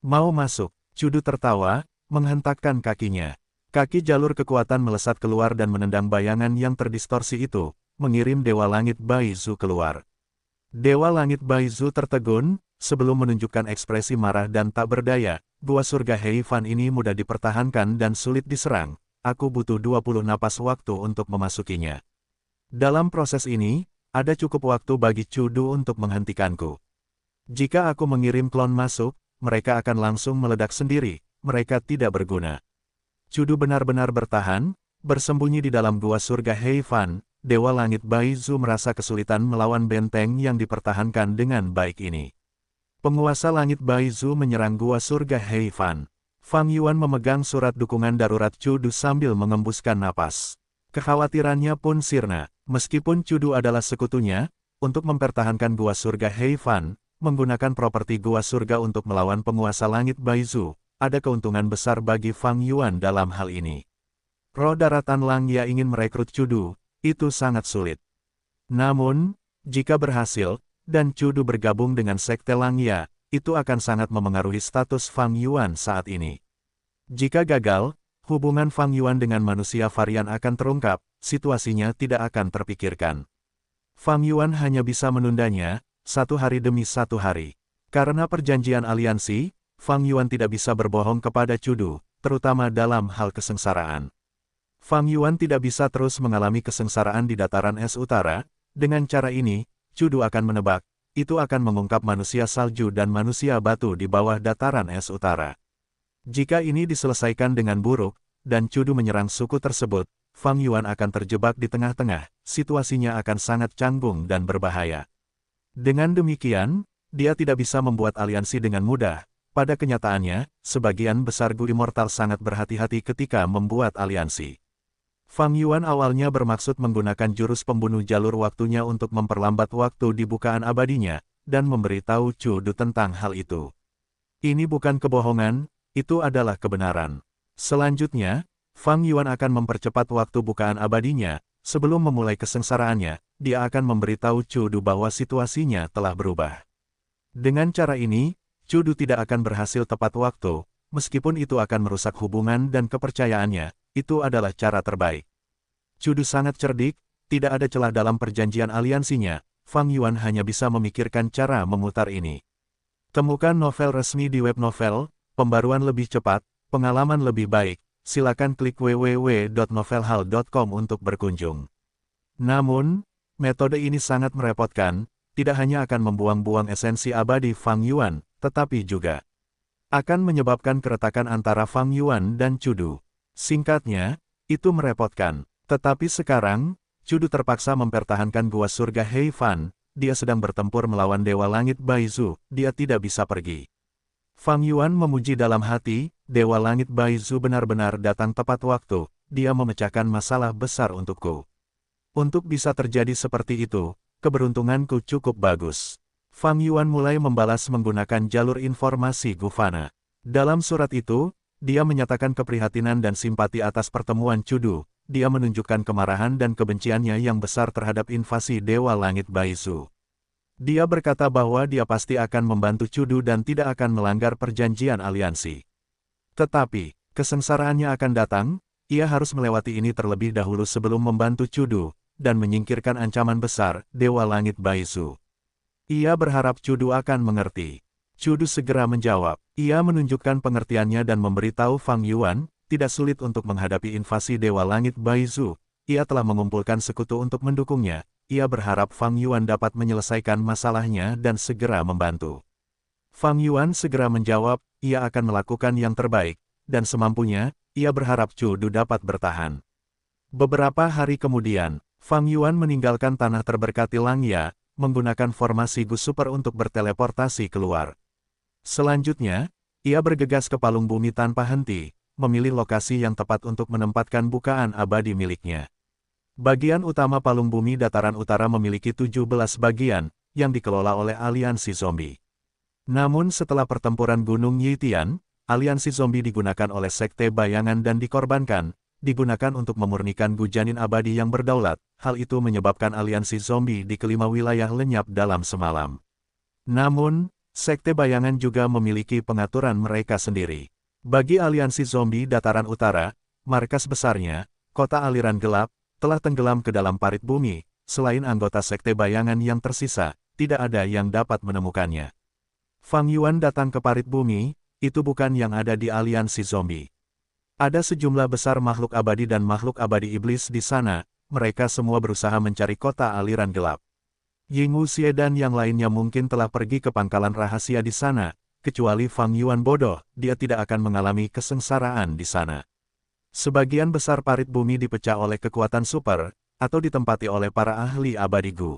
Mau masuk, Chudu tertawa, menghentakkan kakinya. Kaki jalur kekuatan melesat keluar dan menendang bayangan yang terdistorsi itu, mengirim Dewa Langit Baizu keluar. Dewa Langit Baizu tertegun, sebelum menunjukkan ekspresi marah dan tak berdaya. Gua surga Heifan ini mudah dipertahankan dan sulit diserang. Aku butuh 20 napas waktu untuk memasukinya. Dalam proses ini, ada cukup waktu bagi Chudu untuk menghentikanku. Jika aku mengirim klon masuk, mereka akan langsung meledak sendiri, mereka tidak berguna. Chudu benar-benar bertahan, bersembunyi di dalam gua surga Heifan. Dewa Langit Baizu merasa kesulitan melawan benteng yang dipertahankan dengan baik ini. Penguasa Langit Baizu menyerang gua surga Heifan. Fang Yuan memegang surat dukungan darurat Chudu sambil mengembuskan napas. Kekhawatirannya pun sirna, meskipun Chudu adalah sekutunya, untuk mempertahankan gua surga Heifan, menggunakan properti gua surga untuk melawan penguasa Langit Baizu, ada keuntungan besar bagi Fang Yuan dalam hal ini. Roh daratan Langya ingin merekrut Chudu, itu sangat sulit. Namun, jika berhasil, dan Chudu bergabung dengan Sekte Langya, itu akan sangat memengaruhi status Fang Yuan saat ini. Jika gagal, hubungan Fang Yuan dengan manusia varian akan terungkap, situasinya tidak akan terpikirkan. Fang Yuan hanya bisa menundanya, 1 hari demi 1 hari. Karena perjanjian aliansi, Fang Yuan tidak bisa berbohong kepada Chudu, terutama dalam hal kesengsaraan. Fang Yuan tidak bisa terus mengalami kesengsaraan di dataran es utara, dengan cara ini, Chudu akan menebak, itu akan mengungkap manusia salju dan manusia batu di bawah dataran es utara. Jika ini diselesaikan dengan buruk, dan Chudu menyerang suku tersebut, Fang Yuan akan terjebak di tengah-tengah, situasinya akan sangat canggung dan berbahaya. Dengan demikian, dia tidak bisa membuat aliansi dengan mudah. Pada kenyataannya, sebagian besar Gu Immortal sangat berhati-hati ketika membuat aliansi. Fang Yuan awalnya bermaksud menggunakan jurus pembunuh jalur waktunya untuk memperlambat waktu di bukaan abadinya, dan memberitahu Chudu tentang hal itu. Ini bukan kebohongan, itu adalah kebenaran. Selanjutnya, Fang Yuan akan mempercepat waktu bukaan abadinya, sebelum memulai kesengsaraannya, dia akan memberitahu Chudu bahwa situasinya telah berubah. Dengan cara ini, Chudu tidak akan berhasil tepat waktu, meskipun itu akan merusak hubungan dan kepercayaannya, itu adalah cara terbaik. Chudu sangat cerdik, tidak ada celah dalam perjanjian aliansinya, Fang Yuan hanya bisa memikirkan cara memutar ini. Temukan novel resmi di web novel, pembaruan lebih cepat, pengalaman lebih baik, silakan klik www.novelhal.com untuk berkunjung. Namun, metode ini sangat merepotkan, tidak hanya akan membuang-buang esensi abadi Fang Yuan, tetapi juga akan menyebabkan keretakan antara Fang Yuan dan Chudu. Singkatnya, itu merepotkan. Tetapi sekarang, Chudu terpaksa mempertahankan gua surga Heifan, dia sedang bertempur melawan Dewa Langit Baizu, dia tidak bisa pergi. Fang Yuan memuji dalam hati, Dewa Langit Baizu benar-benar datang tepat waktu, dia memecahkan masalah besar untukku. Untuk bisa terjadi seperti itu, keberuntunganku cukup bagus. Fang Yuan mulai membalas menggunakan jalur informasi Gufana. Dalam surat itu, dia menyatakan keprihatinan dan simpati atas pertemuan Chudu, dia menunjukkan kemarahan dan kebenciannya yang besar terhadap invasi Dewa Langit Baizu. Dia berkata bahwa dia pasti akan membantu Chudu dan tidak akan melanggar perjanjian aliansi. Tetapi, kesengsaraannya akan datang, ia harus melewati ini terlebih dahulu sebelum membantu Chudu, dan menyingkirkan ancaman besar, Dewa Langit Baizu. Ia berharap Chudu akan mengerti. Chudu segera menjawab. Ia menunjukkan pengertiannya dan memberitahu Fang Yuan, tidak sulit untuk menghadapi invasi Dewa Langit Baizu. Ia telah mengumpulkan sekutu untuk mendukungnya. Ia berharap Fang Yuan dapat menyelesaikan masalahnya dan segera membantu. Fang Yuan segera menjawab, ia akan melakukan yang terbaik, dan semampunya, ia berharap Chudu dapat bertahan. Beberapa hari kemudian, Fang Yuan meninggalkan tanah terberkati Langya, menggunakan formasi Gu Super untuk berteleportasi keluar. Selanjutnya, ia bergegas ke palung bumi tanpa henti, memilih lokasi yang tepat untuk menempatkan bukaan abadi miliknya. Bagian utama palung bumi dataran utara memiliki 17 bagian, yang dikelola oleh aliansi zombie. Namun setelah pertempuran Gunung Yitian, aliansi zombie digunakan oleh Sekte Bayangan dan dikorbankan, digunakan untuk memurnikan Gu Janin abadi yang berdaulat. Hal itu menyebabkan aliansi zombie di kelima wilayah lenyap dalam semalam. Namun, Sekte Bayangan juga memiliki pengaturan mereka sendiri. Bagi aliansi zombie dataran utara, markas besarnya, kota aliran gelap, telah tenggelam ke dalam parit bumi. Selain anggota sekte bayangan yang tersisa, tidak ada yang dapat menemukannya. Fang Yuan datang ke parit bumi, itu bukan yang ada di aliansi zombie. Ada sejumlah besar makhluk abadi dan makhluk abadi iblis di sana, mereka semua berusaha mencari kota aliran gelap. Ying Wuxie dan yang lainnya mungkin telah pergi ke pangkalan rahasia di sana, kecuali Fang Yuan bodoh, dia tidak akan mengalami kesengsaraan di sana. Sebagian besar parit bumi dipecah oleh kekuatan super, atau ditempati oleh para ahli abadi Gu.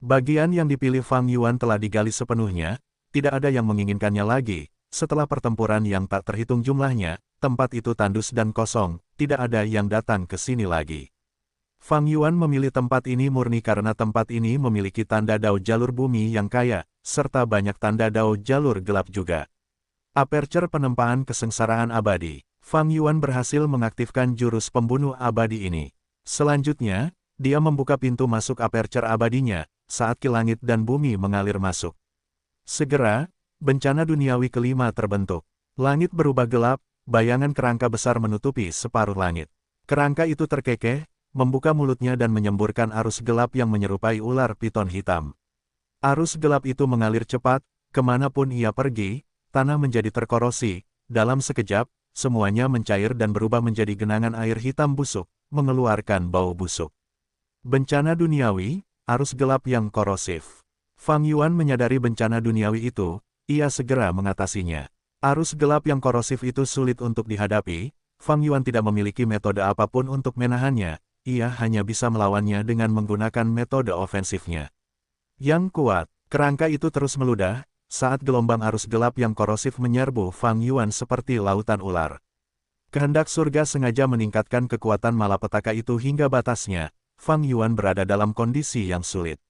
Bagian yang dipilih Fang Yuan telah digali sepenuhnya, tidak ada yang menginginkannya lagi. Setelah pertempuran yang tak terhitung jumlahnya, tempat itu tandus dan kosong, tidak ada yang datang ke sini lagi. Fang Yuan memilih tempat ini murni karena tempat ini memiliki tanda dao jalur bumi yang kaya, serta banyak tanda dao jalur gelap juga. Aperture penempaan kesengsaraan abadi. Fang Yuan berhasil mengaktifkan jurus pembunuh abadi ini. Selanjutnya, dia membuka pintu masuk aperture abadinya, saat ki langit dan bumi mengalir masuk. Segera, bencana duniawi kelima terbentuk. Langit berubah gelap, bayangan kerangka besar menutupi separuh langit. Kerangka itu terkekeh, membuka mulutnya dan menyemburkan arus gelap yang menyerupai ular piton hitam. Arus gelap itu mengalir cepat, kemanapun ia pergi, tanah menjadi terkorosi, dalam sekejap, semuanya mencair dan berubah menjadi genangan air hitam busuk, mengeluarkan bau busuk. Bencana duniawi, arus gelap yang korosif. Fang Yuan menyadari bencana duniawi itu, ia segera mengatasinya. Arus gelap yang korosif itu sulit untuk dihadapi, Fang Yuan tidak memiliki metode apapun untuk menahannya, ia hanya bisa melawannya dengan menggunakan metode ofensifnya. Yang kuat, kerangka itu terus meludah, saat gelombang arus gelap yang korosif menyerbu Fang Yuan seperti lautan ular. Kehendak surga sengaja meningkatkan kekuatan malapetaka itu hingga batasnya, Fang Yuan berada dalam kondisi yang sulit.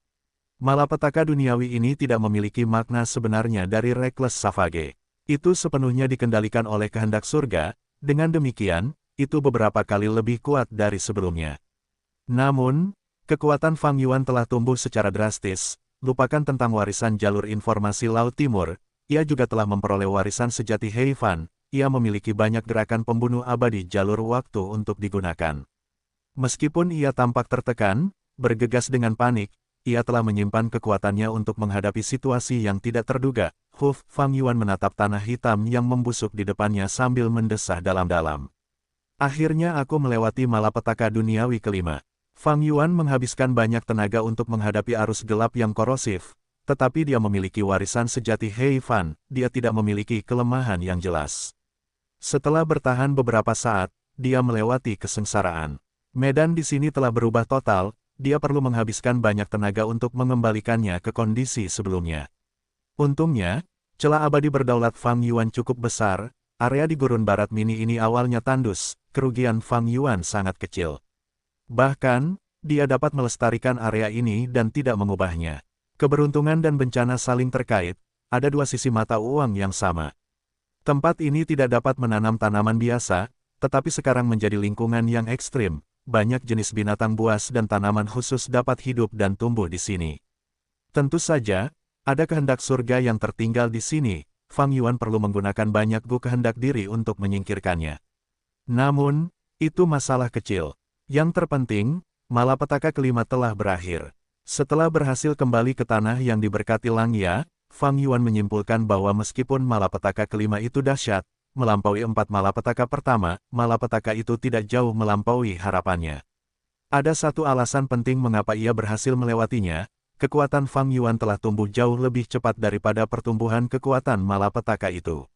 Malapetaka duniawi ini tidak memiliki makna sebenarnya dari Reckless Savage. Itu sepenuhnya dikendalikan oleh kehendak surga, dengan demikian, itu beberapa kali lebih kuat dari sebelumnya. Namun, kekuatan Fang Yuan telah tumbuh secara drastis, lupakan tentang warisan jalur informasi Laut Timur, ia juga telah memperoleh warisan sejati Hei Fan, ia memiliki banyak gerakan pembunuh abadi jalur waktu untuk digunakan. Meskipun ia tampak tertekan, bergegas dengan panik, ia telah menyimpan kekuatannya untuk menghadapi situasi yang tidak terduga. Fang Yuan menatap tanah hitam yang membusuk di depannya sambil mendesah dalam-dalam. Akhirnya aku melewati malapetaka duniawi kelima. Fang Yuan menghabiskan banyak tenaga untuk menghadapi arus gelap yang korosif, tetapi dia memiliki warisan sejati Hei Fan, dia tidak memiliki kelemahan yang jelas. Setelah bertahan beberapa saat, dia melewati kesengsaraan. Medan di sini telah berubah total, dia perlu menghabiskan banyak tenaga untuk mengembalikannya ke kondisi sebelumnya. Untungnya, celah abadi berdaulat Fang Yuan cukup besar, area di gurun barat mini ini awalnya tandus, kerugian Fang Yuan sangat kecil. Bahkan, dia dapat melestarikan area ini dan tidak mengubahnya. Keberuntungan dan bencana saling terkait, ada dua sisi mata uang yang sama. Tempat ini tidak dapat menanam tanaman biasa, tetapi sekarang menjadi lingkungan yang ekstrim, banyak jenis binatang buas dan tanaman khusus dapat hidup dan tumbuh di sini. Tentu saja, ada kehendak surga yang tertinggal di sini, Fang Yuan perlu menggunakan banyak kehendak diri untuk menyingkirkannya. Namun, itu masalah kecil. Yang terpenting, malapetaka kelima telah berakhir. Setelah berhasil kembali ke tanah yang diberkati Langya, Fang Yuan menyimpulkan bahwa meskipun malapetaka kelima itu dahsyat, melampaui 4 malapetaka pertama, malapetaka itu tidak jauh melampaui harapannya. Ada satu alasan penting mengapa ia berhasil melewatinya, kekuatan Fang Yuan telah tumbuh jauh lebih cepat daripada pertumbuhan kekuatan malapetaka itu.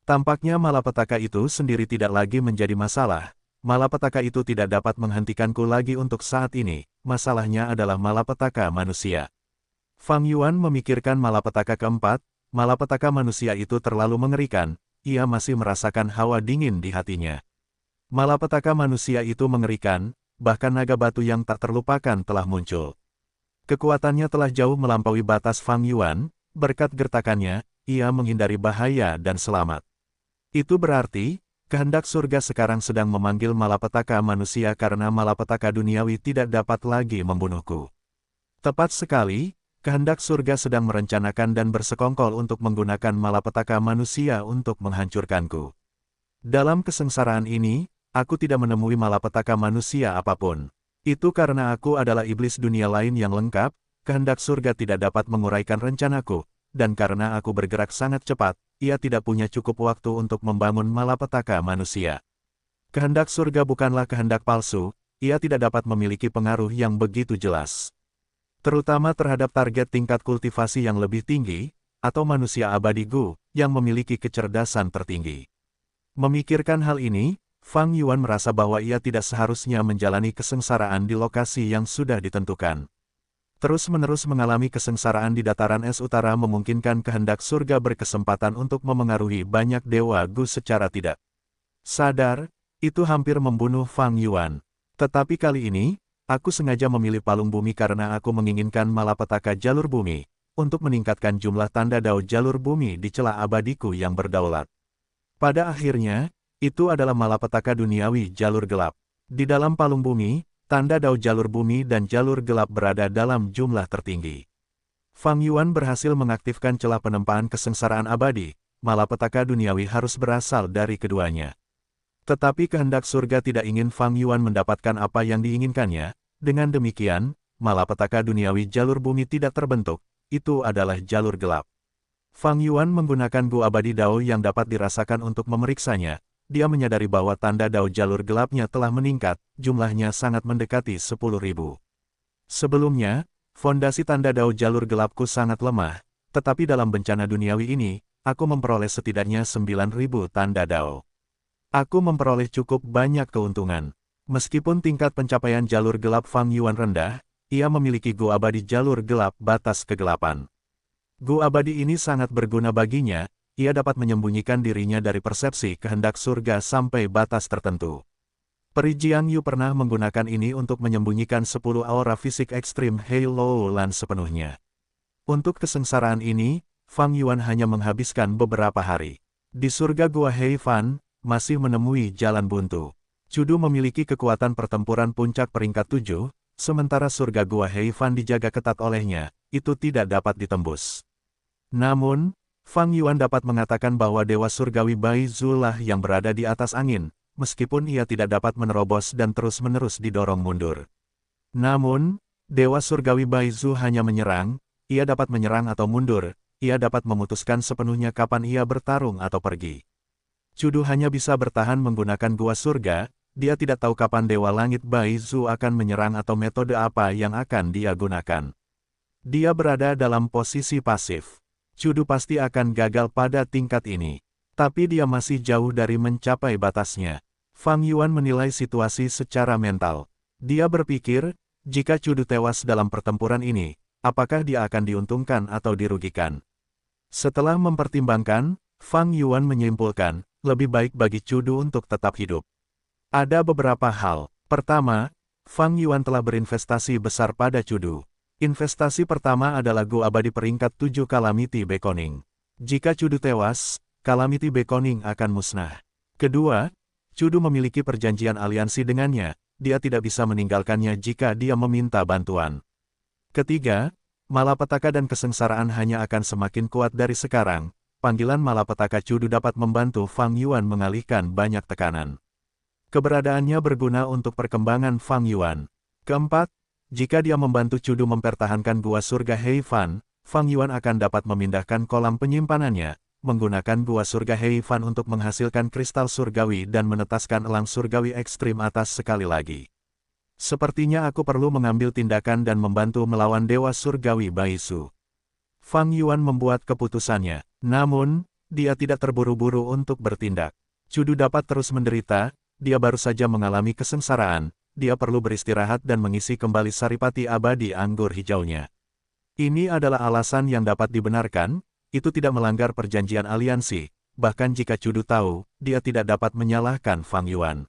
Tampaknya malapetaka itu sendiri tidak lagi menjadi masalah. Malapetaka itu tidak dapat menghentikanku lagi untuk saat ini, masalahnya adalah malapetaka manusia. Fang Yuan memikirkan malapetaka keempat, malapetaka manusia itu terlalu mengerikan, ia masih merasakan hawa dingin di hatinya. Malapetaka manusia itu mengerikan, bahkan naga batu yang tak terlupakan telah muncul. Kekuatannya telah jauh melampaui batas Fang Yuan, berkat gertakannya, ia menghindari bahaya dan selamat. Itu berarti, kehendak surga sekarang sedang memanggil malapetaka manusia karena malapetaka duniawi tidak dapat lagi membunuhku. Tepat sekali, kehendak surga sedang merencanakan dan bersekongkol untuk menggunakan malapetaka manusia untuk menghancurkanku. Dalam kesengsaraan ini, aku tidak menemui malapetaka manusia apapun. Itu karena aku adalah iblis dunia lain yang lengkap, kehendak surga tidak dapat menguraikan rencanaku, dan karena aku bergerak sangat cepat, ia tidak punya cukup waktu untuk membangun malapetaka manusia. Kehendak surga bukanlah kehendak palsu, ia tidak dapat memiliki pengaruh yang begitu jelas. Terutama terhadap target tingkat kultivasi yang lebih tinggi, atau manusia abadi Gu, yang memiliki kecerdasan tertinggi. Memikirkan hal ini, Fang Yuan merasa bahwa ia tidak seharusnya menjalani kesengsaraan di lokasi yang sudah ditentukan. Terus-menerus mengalami kesengsaraan di dataran es utara memungkinkan kehendak surga berkesempatan untuk memengaruhi banyak dewa Gu secara tidak sadar, itu hampir membunuh Fang Yuan. Tetapi kali ini, aku sengaja memilih palung bumi karena aku menginginkan malapetaka jalur bumi, untuk meningkatkan jumlah tanda dao jalur bumi di celah abadiku yang berdaulat. Pada akhirnya, itu adalah malapetaka duniawi jalur gelap. Di dalam palung bumi, tanda dao jalur bumi dan jalur gelap berada dalam jumlah tertinggi. Fang Yuan berhasil mengaktifkan celah penempaan kesengsaraan abadi, malapetaka duniawi harus berasal dari keduanya. Tetapi kehendak surga tidak ingin Fang Yuan mendapatkan apa yang diinginkannya, dengan demikian, malapetaka duniawi jalur bumi tidak terbentuk, itu adalah jalur gelap. Fang Yuan menggunakan Gu abadi dao yang dapat dirasakan untuk memeriksanya, dia menyadari bahwa tanda dao jalur gelapnya telah meningkat, jumlahnya sangat mendekati 10.000. Sebelumnya, fondasi tanda dao jalur gelapku sangat lemah, tetapi dalam bencana duniawi ini, aku memperoleh setidaknya 9.000 tanda dao. Aku memperoleh cukup banyak keuntungan. Meskipun tingkat pencapaian jalur gelap Fang Yuan rendah, ia memiliki Gu abadi jalur gelap batas kegelapan. Gu abadi ini sangat berguna baginya, ia dapat menyembunyikan dirinya dari persepsi kehendak surga sampai batas tertentu. Peri Jiang Yu pernah menggunakan ini untuk menyembunyikan 10 aura fisik ekstrim Hei Lo Lan sepenuhnya. Untuk kesengsaraan ini, Fang Yuan hanya menghabiskan beberapa hari. Di surga Gua Hei Fan, masih menemui jalan buntu. Cudu memiliki kekuatan pertempuran puncak peringkat 7, sementara surga Gua Hei Fan dijaga ketat olehnya, itu tidak dapat ditembus. Namun, Fang Yuan dapat mengatakan bahwa Dewa Surgawi Bai Zu lah yang berada di atas angin, meskipun ia tidak dapat menerobos dan terus-menerus didorong mundur. Namun, Dewa Surgawi Bai Zu hanya menyerang, ia dapat menyerang atau mundur, ia dapat memutuskan sepenuhnya kapan ia bertarung atau pergi. Cudu hanya bisa bertahan menggunakan gua surga, dia tidak tahu kapan Dewa Langit Bai Zu akan menyerang atau metode apa yang akan dia gunakan. Dia berada dalam posisi pasif. Cudu pasti akan gagal pada tingkat ini. Tapi dia masih jauh dari mencapai batasnya. Fang Yuan menilai situasi secara mental. Dia berpikir, jika Cudu tewas dalam pertempuran ini, apakah dia akan diuntungkan atau dirugikan? Setelah mempertimbangkan, Fang Yuan menyimpulkan, lebih baik bagi Cudu untuk tetap hidup. Ada beberapa hal. Pertama, Fang Yuan telah berinvestasi besar pada Cudu. Investasi pertama adalah Gu abadi peringkat 7 Calamity Beckoning. Jika Cudu tewas, Calamity Beckoning akan musnah. Kedua, Cudu memiliki perjanjian aliansi dengannya, dia tidak bisa meninggalkannya jika dia meminta bantuan. Ketiga, malapetaka dan kesengsaraan hanya akan semakin kuat dari sekarang. Panggilan malapetaka Cudu dapat membantu Fang Yuan mengalihkan banyak tekanan. Keberadaannya berguna untuk perkembangan Fang Yuan. Keempat, jika dia membantu Cudu mempertahankan gua surga Hei Fan, Fang Yuan akan dapat memindahkan kolam penyimpanannya, menggunakan gua surga Hei Fan untuk menghasilkan kristal surgawi dan menetaskan elang surgawi ekstrim atas sekali lagi. Sepertinya aku perlu mengambil tindakan dan membantu melawan Dewa Surgawi Bai Zu. Fang Yuan membuat keputusannya, namun, dia tidak terburu-buru untuk bertindak. Cudu dapat terus menderita, dia baru saja mengalami kesengsaraan, dia perlu beristirahat dan mengisi kembali saripati abadi anggur hijaunya. Ini adalah alasan yang dapat dibenarkan, itu tidak melanggar perjanjian aliansi, bahkan jika Cudu tahu, dia tidak dapat menyalahkan Fang Yuan.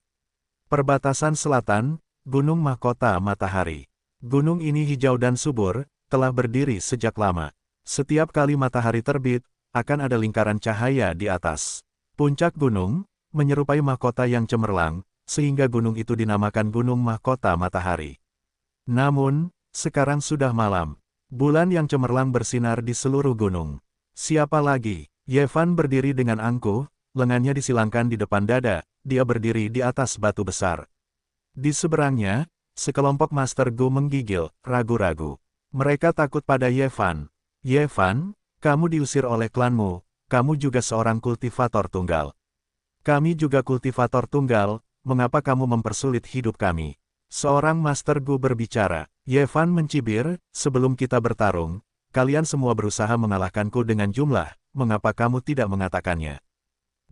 Perbatasan selatan, Gunung Mahkota Matahari. Gunung ini hijau dan subur, telah berdiri sejak lama. Setiap kali matahari terbit, akan ada lingkaran cahaya di atas. Puncak gunung, menyerupai mahkota yang cemerlang, sehingga gunung itu dinamakan Gunung Mahkota Matahari. Namun, sekarang sudah malam. Bulan yang cemerlang bersinar di seluruh gunung. Siapa lagi? Ye Fan berdiri dengan angkuh, lengannya disilangkan di depan dada, dia berdiri di atas batu besar. Di seberangnya, sekelompok Master Gu menggigil, ragu-ragu. Mereka takut pada Ye Fan. Ye Fan, kamu diusir oleh klanmu, kamu juga seorang kultivator tunggal. Kami juga kultivator tunggal, mengapa kamu mempersulit hidup kami? Seorang Master Gu berbicara. Ye Fan mencibir, sebelum kita bertarung, kalian semua berusaha mengalahkanku dengan jumlah, mengapa kamu tidak mengatakannya?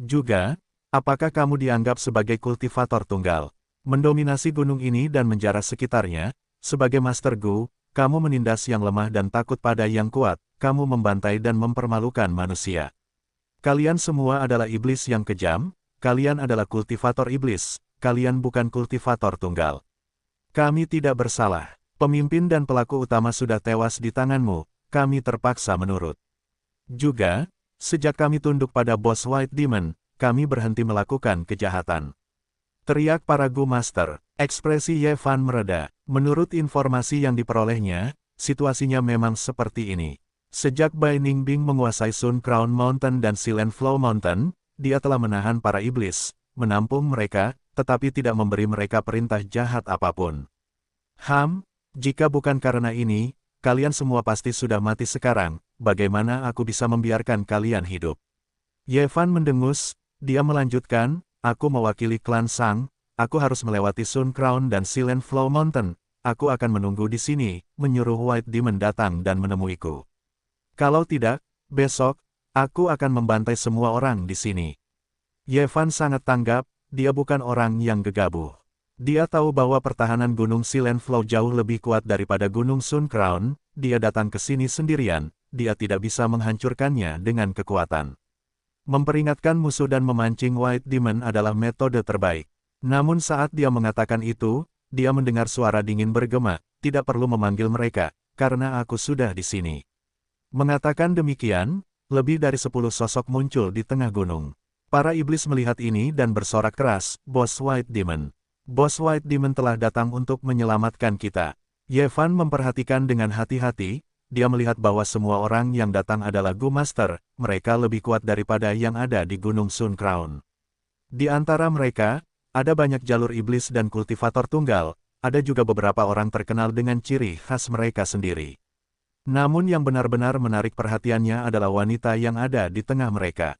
Juga, apakah kamu dianggap sebagai kultivator tunggal? Mendominasi gunung ini dan menjara sekitarnya, sebagai Master Gu, kamu menindas yang lemah dan takut pada yang kuat, kamu membantai dan mempermalukan manusia. Kalian semua adalah iblis yang kejam, kalian adalah kultivator iblis, kalian bukan kultivator tunggal. Kami tidak bersalah. Pemimpin dan pelaku utama sudah tewas di tanganmu, kami terpaksa menurut. Juga, sejak kami tunduk pada bos White Demon, kami berhenti melakukan kejahatan. Teriak para Gu Master. Ekspresi Ye Fan mereda. Menurut informasi yang diperolehnya, situasinya memang seperti ini. Sejak Bai Ningbing menguasai Sun Crown Mountain dan Silent Flow Mountain, dia telah menahan para iblis, menampung mereka, tetapi tidak memberi mereka perintah jahat apapun. Jika bukan karena ini, kalian semua pasti sudah mati sekarang, bagaimana aku bisa membiarkan kalian hidup? Ye Fan mendengus, dia melanjutkan, aku mewakili klan Sang, aku harus melewati Sun Crown dan Silent Flow Mountain, aku akan menunggu di sini, menyuruh White Demon datang dan menemuiku. Kalau tidak, besok, aku akan membantai semua orang di sini. Ye Fan sangat tanggap, dia bukan orang yang gegabah. Dia tahu bahwa pertahanan Gunung Silent Flow jauh lebih kuat daripada Gunung Sun Crown, dia datang ke sini sendirian, dia tidak bisa menghancurkannya dengan kekuatan. Memperingatkan musuh dan memancing White Demon adalah metode terbaik. Namun saat dia mengatakan itu, dia mendengar suara dingin bergema, tidak perlu memanggil mereka, karena aku sudah di sini. Mengatakan demikian, lebih dari 10 sosok muncul di tengah gunung. Para iblis melihat ini dan bersorak keras, Bos White Demon. Bos White Demon telah datang untuk menyelamatkan kita. Ye Fan memperhatikan dengan hati-hati, dia melihat bahwa semua orang yang datang adalah Gu Master, mereka lebih kuat daripada yang ada di Gunung Sun Crown. Di antara mereka, ada banyak jalur iblis dan kultivator tunggal, ada juga beberapa orang terkenal dengan ciri khas mereka sendiri. Namun yang benar-benar menarik perhatiannya adalah wanita yang ada di tengah mereka.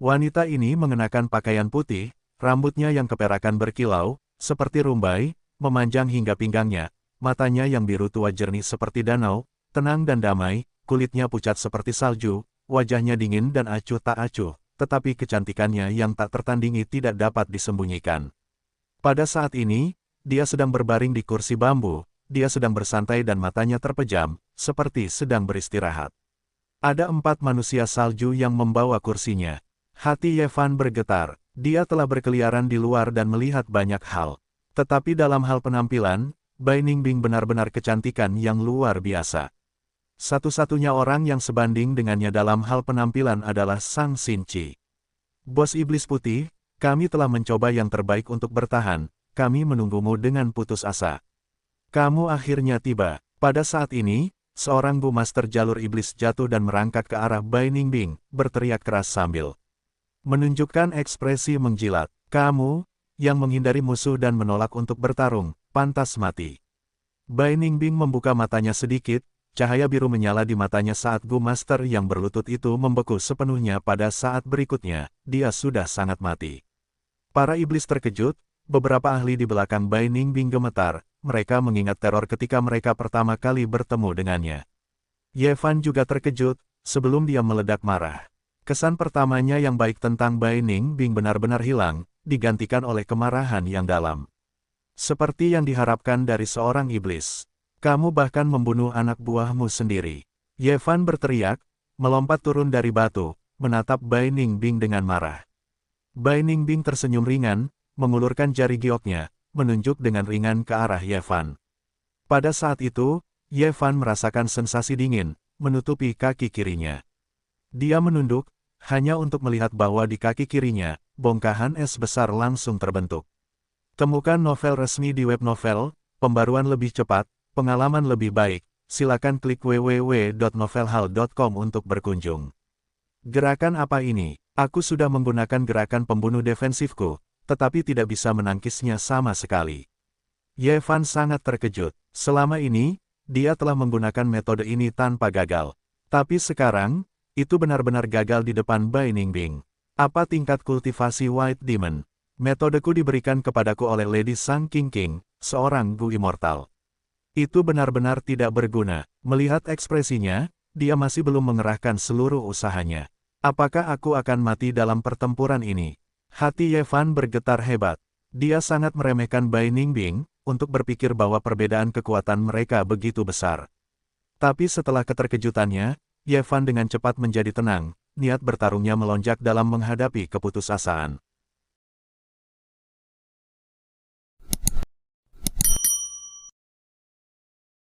Wanita ini mengenakan pakaian putih, rambutnya yang keperakan berkilau, seperti rumbai, memanjang hingga pinggangnya, matanya yang biru tua jernih seperti danau, tenang dan damai, kulitnya pucat seperti salju, wajahnya dingin dan acuh tak acuh, tetapi kecantikannya yang tak tertandingi tidak dapat disembunyikan. Pada saat ini, dia sedang berbaring di kursi bambu, dia sedang bersantai dan matanya terpejam, seperti sedang beristirahat. Ada 4 manusia salju yang membawa kursinya. Hati Ye Fan bergetar. Dia telah berkeliaran di luar dan melihat banyak hal. Tetapi dalam hal penampilan, Bai Ningbing benar-benar kecantikan yang luar biasa. Satu-satunya orang yang sebanding dengannya dalam hal penampilan adalah Sang Xinqi. Bos Iblis Putih, kami telah mencoba yang terbaik untuk bertahan, kami menunggumu dengan putus asa. Kamu akhirnya tiba. Pada saat ini, seorang Gu Master jalur iblis jatuh dan merangkak ke arah Bai Ningbing, berteriak keras sambil menunjukkan ekspresi menjilat. Kamu, yang menghindari musuh dan menolak untuk bertarung, pantas mati. Bai Ningbing membuka matanya sedikit, cahaya biru menyala di matanya saat Gu Master yang berlutut itu membeku sepenuhnya pada saat berikutnya, dia sudah sangat mati. Para iblis terkejut, beberapa ahli di belakang Bai Ningbing gemetar, mereka mengingat teror ketika mereka pertama kali bertemu dengannya. Ye Fan juga terkejut, sebelum dia meledak marah. Kesan pertamanya yang baik tentang Bai Ningbing benar-benar hilang, digantikan oleh kemarahan yang dalam. Seperti yang diharapkan dari seorang iblis. Kamu bahkan membunuh anak buahmu sendiri. Ye Fan berteriak, melompat turun dari batu, menatap Bai Ningbing dengan marah. Bai Ningbing tersenyum ringan, mengulurkan jari gioknya, menunjuk dengan ringan ke arah Ye Fan. Pada saat itu, Ye Fan merasakan sensasi dingin, menutupi kaki kirinya. Dia menunduk, hanya untuk melihat bahwa di kaki kirinya, bongkahan es besar langsung terbentuk. Temukan novel resmi di web novel, pembaruan lebih cepat, pengalaman lebih baik, silakan klik www.novelhal.com untuk berkunjung. Gerakan apa ini? Aku sudah menggunakan gerakan pembunuh defensifku, tetapi tidak bisa menangkisnya sama sekali. Ye Fan sangat terkejut. Selama ini, dia telah menggunakan metode ini tanpa gagal. Tapi sekarang, itu benar-benar gagal di depan Bai Ningbing. Apa tingkat kultivasi White Demon? Metodeku diberikan kepadaku oleh Lady Sang Qingqing, seorang Gu Immortal. Itu benar-benar tidak berguna. Melihat ekspresinya, dia masih belum mengerahkan seluruh usahanya. Apakah aku akan mati dalam pertempuran ini? Hati Ye Fan bergetar hebat. Dia sangat meremehkan Bai Ningbing, untuk berpikir bahwa perbedaan kekuatan mereka begitu besar. Tapi setelah keterkejutannya, Ye Fan dengan cepat menjadi tenang, niat bertarungnya melonjak dalam menghadapi keputusasaan.